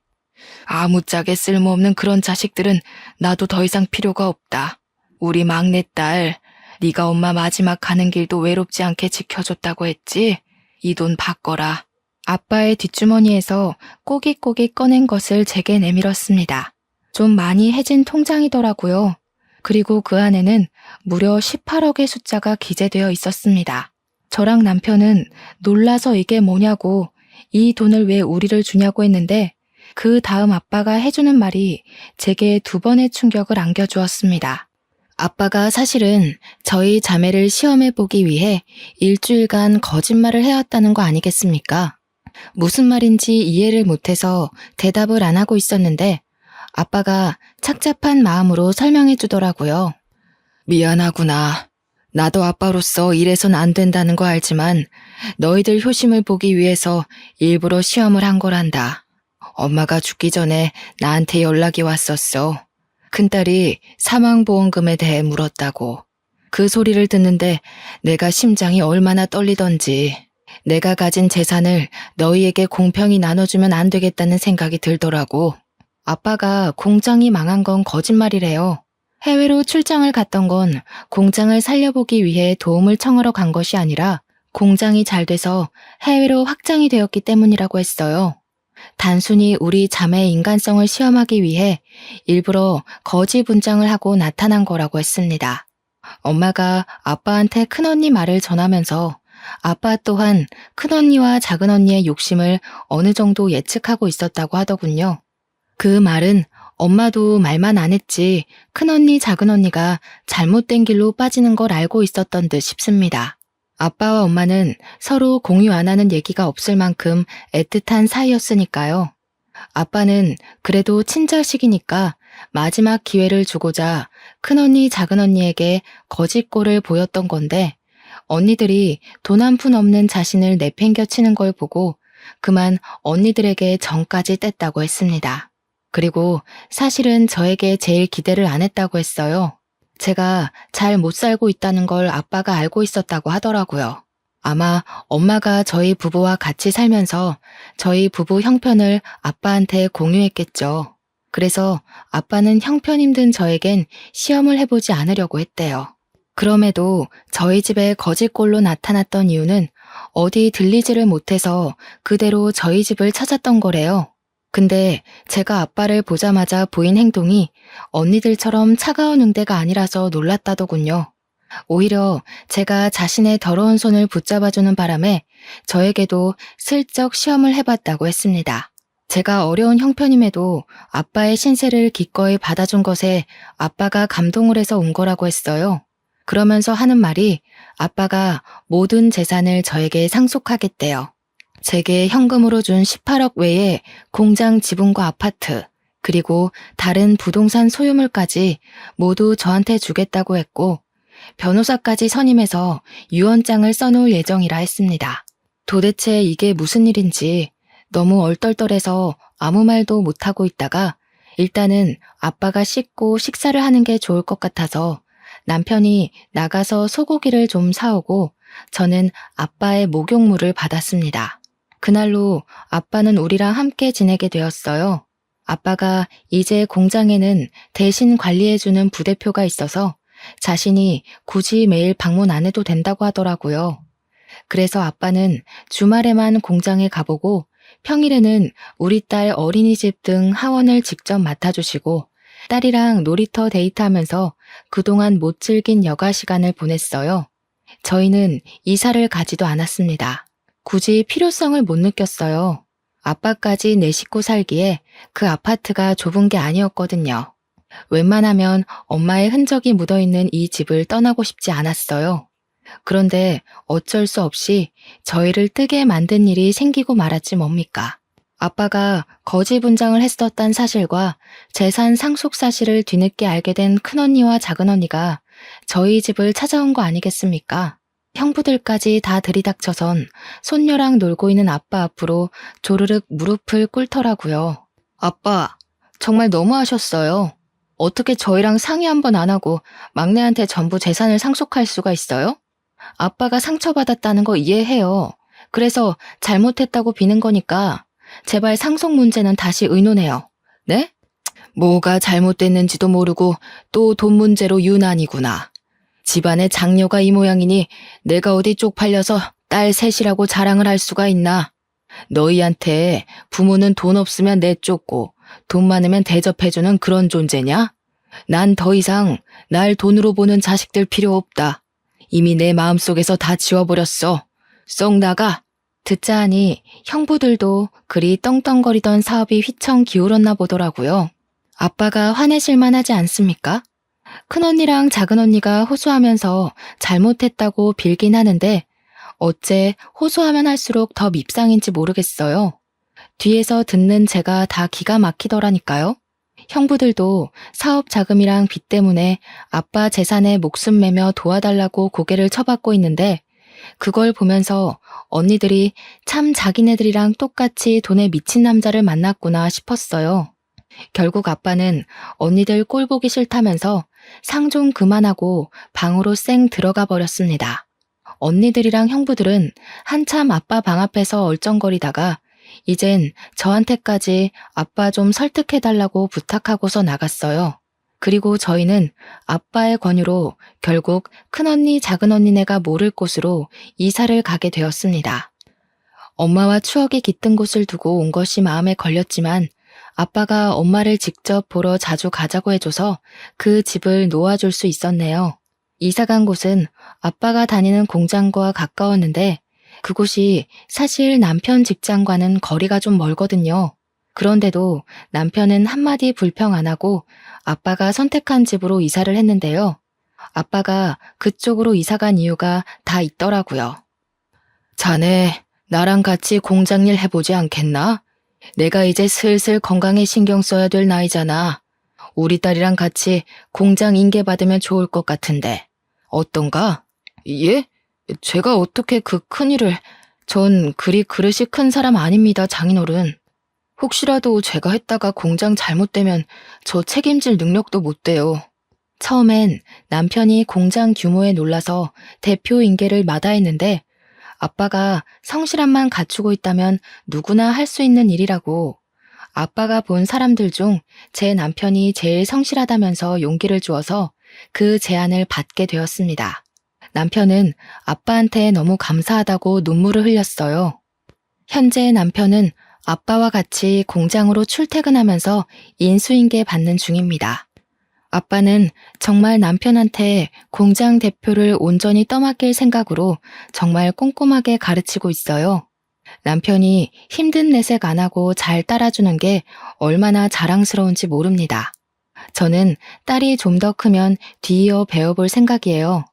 S1: 아무짝에 쓸모없는 그런 자식들은 나도 더 이상 필요가 없다. 우리 막내딸, 네가 엄마 마지막 가는 길도 외롭지 않게 지켜줬다고 했지? 이 돈 바꿔라. 아빠의 뒷주머니에서 꼬깃꼬깃 꺼낸 것을 제게 내밀었습니다. 좀 많이 해진 통장이더라고요. 그리고 그 안에는 무려 18억의 숫자가 기재되어 있었습니다. 저랑 남편은 놀라서 이게 뭐냐고 이 돈을 왜 우리를 주냐고 했는데 그 다음 아빠가 해주는 말이 제게 두 번의 충격을 안겨주었습니다. 아빠가 사실은 저희 자매를 시험해보기 위해 일주일간 거짓말을 해왔다는 거 아니겠습니까? 무슨 말인지 이해를 못해서 대답을 안 하고 있었는데 아빠가 착잡한 마음으로 설명해 주더라고요. 미안하구나. 나도 아빠로서 이래선 안 된다는 거 알지만 너희들 효심을 보기 위해서 일부러 시험을 한 거란다. 엄마가 죽기 전에 나한테 연락이 왔었어. 큰딸이 사망보험금에 대해 물었다고. 그 소리를 듣는데 내가 심장이 얼마나 떨리던지 내가 가진 재산을 너희에게 공평히 나눠주면 안 되겠다는 생각이 들더라고. 아빠가 공장이 망한 건 거짓말이래요. 해외로 출장을 갔던 건 공장을 살려보기 위해 도움을 청하러 간 것이 아니라 공장이 잘 돼서 해외로 확장이 되었기 때문이라고 했어요. 단순히 우리 자매의 인간성을 시험하기 위해 일부러 거지 분장을 하고 나타난 거라고 했습니다. 엄마가 아빠한테 큰언니 말을 전하면서 아빠 또한 큰언니와 작은언니의 욕심을 어느 정도 예측하고 있었다고 하더군요. 그 말은 엄마도 말만 안 했지 큰언니, 작은언니가 잘못된 길로 빠지는 걸 알고 있었던 듯 싶습니다. 아빠와 엄마는 서로 공유 안 하는 얘기가 없을 만큼 애틋한 사이였으니까요. 아빠는 그래도 친자식이니까 마지막 기회를 주고자 큰언니, 작은언니에게 거짓골을 보였던 건데 언니들이 돈 한 푼 없는 자신을 내팽겨치는 걸 보고 그만 언니들에게 정까지 뗐다고 했습니다. 그리고 사실은 저에게 제일 기대를 안 했다고 했어요. 제가 잘 못 살고 있다는 걸 아빠가 알고 있었다고 하더라고요. 아마 엄마가 저희 부부와 같이 살면서 저희 부부 형편을 아빠한테 공유했겠죠. 그래서 아빠는 형편 힘든 저에겐 시험을 해보지 않으려고 했대요. 그럼에도 저희 집에 거짓골로 나타났던 이유는 어디 들리지를 못해서 그대로 저희 집을 찾았던 거래요. 근데 제가 아빠를 보자마자 보인 행동이 언니들처럼 차가운 응대가 아니라서 놀랐다더군요. 오히려 제가 자신의 더러운 손을 붙잡아주는 바람에 저에게도 슬쩍 시험을 해봤다고 했습니다. 제가 어려운 형편임에도 아빠의 신세를 기꺼이 받아준 것에 아빠가 감동을 해서 온 거라고 했어요. 그러면서 하는 말이 아빠가 모든 재산을 저에게 상속하겠대요. 제게 현금으로 준 18억 외에 공장 지분과 아파트, 그리고 다른 부동산 소유물까지 모두 저한테 주겠다고 했고 변호사까지 선임해서 유언장을 써놓을 예정이라 했습니다. 도대체 이게 무슨 일인지 너무 얼떨떨해서 아무 말도 못하고 있다가 일단은 아빠가 씻고 식사를 하는 게 좋을 것 같아서 남편이 나가서 소고기를 좀 사오고 저는 아빠의 목욕물을 받았습니다. 그날로 아빠는 우리랑 함께 지내게 되었어요. 아빠가 이제 공장에는 대신 관리해주는 부대표가 있어서 자신이 굳이 매일 방문 안 해도 된다고 하더라고요. 그래서 아빠는 주말에만 공장에 가보고 평일에는 우리 딸 어린이집 등 하원을 직접 맡아주시고 딸이랑 놀이터 데이트하면서 그동안 못 즐긴 여가 시간을 보냈어요. 저희는 이사를 가지도 않았습니다. 굳이 필요성을 못 느꼈어요. 아빠까지 내 식구 살기에 그 아파트가 좁은 게 아니었거든요. 웬만하면 엄마의 흔적이 묻어있는 이 집을 떠나고 싶지 않았어요. 그런데 어쩔 수 없이 저희를 뜨게 만든 일이 생기고 말았지 뭡니까. 아빠가 거지 분장을 했었단 사실과 재산 상속 사실을 뒤늦게 알게 된 큰언니와 작은언니가 저희 집을 찾아온 거 아니겠습니까? 형부들까지 다 들이닥쳐선 손녀랑 놀고 있는 아빠 앞으로 조르륵 무릎을 꿇더라고요. 아빠, 정말 너무하셨어요. 어떻게 저희랑 상의 한 번 안 하고 막내한테 전부 재산을 상속할 수가 있어요? 아빠가 상처받았다는 거 이해해요. 그래서 잘못했다고 비는 거니까 제발 상속 문제는 다시 의논해요. 네? 뭐가 잘못됐는지도 모르고 또 돈 문제로 유난이구나. 집안에 장녀가 이 모양이니 내가 어디 쪽팔려서 딸 셋이라고 자랑을 할 수가 있나. 너희한테 부모는 돈 없으면 내쫓고 돈 많으면 대접해주는 그런 존재냐? 난 더 이상 날 돈으로 보는 자식들 필요 없다. 이미 내 마음속에서 다 지워버렸어. 썩 나가. 듣자 하니 형부들도 그리 떵떵거리던 사업이 휘청 기울었나 보더라고요. 아빠가 화내실만 하지 않습니까? 큰언니랑 작은언니가 호소하면서 잘못했다고 빌긴 하는데 어째 호소하면 할수록 더 밉상인지 모르겠어요. 뒤에서 듣는 제가 다 기가 막히더라니까요. 형부들도 사업 자금이랑 빚 때문에 아빠 재산에 목숨 매며 도와달라고 고개를 쳐받고 있는데 그걸 보면서 언니들이 참 자기네들이랑 똑같이 돈에 미친 남자를 만났구나 싶었어요. 결국 아빠는 언니들 꼴 보기 싫다면서 상 좀 그만하고 방으로 쌩 들어가 버렸습니다. 언니들이랑 형부들은 한참 아빠 방 앞에서 얼쩡거리다가 이젠 저한테까지 아빠 좀 설득해달라고 부탁하고서 나갔어요. 그리고 저희는 아빠의 권유로 결국 큰언니, 작은언니네가 모를 곳으로 이사를 가게 되었습니다. 엄마와 추억이 깃든 곳을 두고 온 것이 마음에 걸렸지만 아빠가 엄마를 직접 보러 자주 가자고 해줘서 그 집을 놓아줄 수 있었네요. 이사 간 곳은 아빠가 다니는 공장과 가까웠는데 그곳이 사실 남편 직장과는 거리가 좀 멀거든요. 그런데도 남편은 한마디 불평 안 하고 아빠가 선택한 집으로 이사를 했는데요. 아빠가 그쪽으로 이사 간 이유가 다 있더라고요. 자네, 나랑 같이 공장 일 해보지 않겠나? 내가 이제 슬슬 건강에 신경 써야 될 나이잖아. 우리 딸이랑 같이 공장 인계 받으면 좋을 것 같은데. 어떤가? 예? 제가 어떻게 그 큰일을... 전 그리 그릇이 큰 사람 아닙니다, 장인어른. 혹시라도 제가 했다가 공장 잘못되면 저 책임질 능력도 못 돼요. 처음엔 남편이 공장 규모에 놀라서 대표 인계를 마다했는데 아빠가 성실함만 갖추고 있다면 누구나 할 수 있는 일이라고. 아빠가 본 사람들 중 제 남편이 제일 성실하다면서 용기를 주어서 그 제안을 받게 되었습니다. 남편은 아빠한테 너무 감사하다고 눈물을 흘렸어요. 현재 남편은 아빠와 같이 공장으로 출퇴근하면서 인수인계 받는 중입니다. 아빠는 정말 남편한테 공장 대표를 온전히 떠맡길 생각으로 정말 꼼꼼하게 가르치고 있어요. 남편이 힘든 내색 안 하고 잘 따라주는 게 얼마나 자랑스러운지 모릅니다. 저는 딸이 좀 더 크면 뒤이어 배워볼 생각이에요.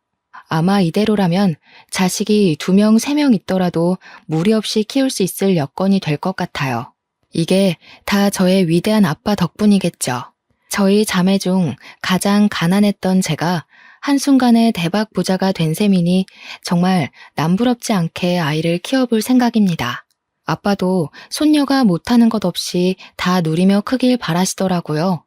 S1: 아마 이대로라면 자식이 2명, 3명 있더라도 무리 없이 키울 수 있을 여건이 될 것 같아요. 이게 다 저의 위대한 아빠 덕분이겠죠. 저희 자매 중 가장 가난했던 제가 한순간에 대박 부자가 된 셈이니 정말 남부럽지 않게 아이를 키워볼 생각입니다. 아빠도 손녀가 못하는 것 없이 다 누리며 크길 바라시더라고요.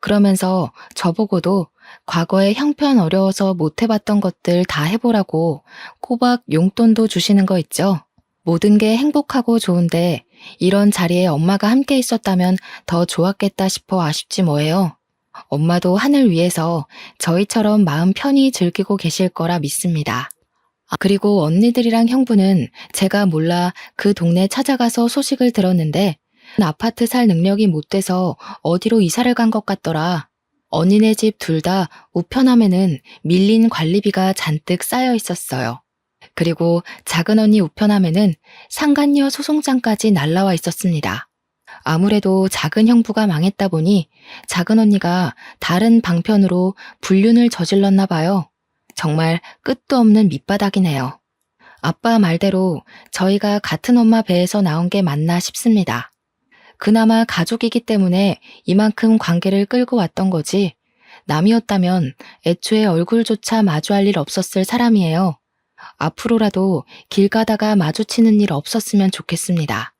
S1: 그러면서 저보고도 과거에 형편 어려워서 못 해봤던 것들 다 해보라고 꼬박 용돈도 주시는 거 있죠. 모든 게 행복하고 좋은데 이런 자리에 엄마가 함께 있었다면 더 좋았겠다 싶어 아쉽지 뭐예요. 엄마도 하늘 위에서 저희처럼 마음 편히 즐기고 계실 거라 믿습니다. 그리고 언니들이랑 형부는 제가 몰라 그 동네 찾아가서 소식을 들었는데 아파트 살 능력이 못 돼서 어디로 이사를 간 것 같더라. 언니네 집 둘 다 우편함에는 밀린 관리비가 잔뜩 쌓여 있었어요. 그리고 작은 언니 우편함에는 상간녀 소송장까지 날라와 있었습니다. 아무래도 작은 형부가 망했다 보니 작은 언니가 다른 방편으로 불륜을 저질렀나 봐요. 정말 끝도 없는 밑바닥이네요. 아빠 말대로 저희가 같은 엄마 배에서 나온 게 맞나 싶습니다. 그나마 가족이기 때문에 이만큼 관계를 끌고 왔던 거지 남이었다면 애초에 얼굴조차 마주할 일 없었을 사람이에요. 앞으로라도 길 가다가 마주치는 일 없었으면 좋겠습니다.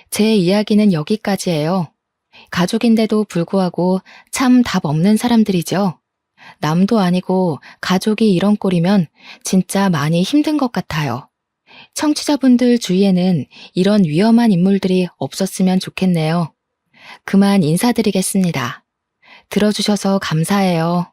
S1: 제 이야기는 여기까지예요. 가족인데도 불구하고 참 답 없는 사람들이죠. 남도 아니고 가족이 이런 꼴이면 진짜 많이 힘든 것 같아요. 청취자분들 주위에는 이런 위험한 인물들이 없었으면 좋겠네요. 그만 인사드리겠습니다. 들어주셔서 감사해요.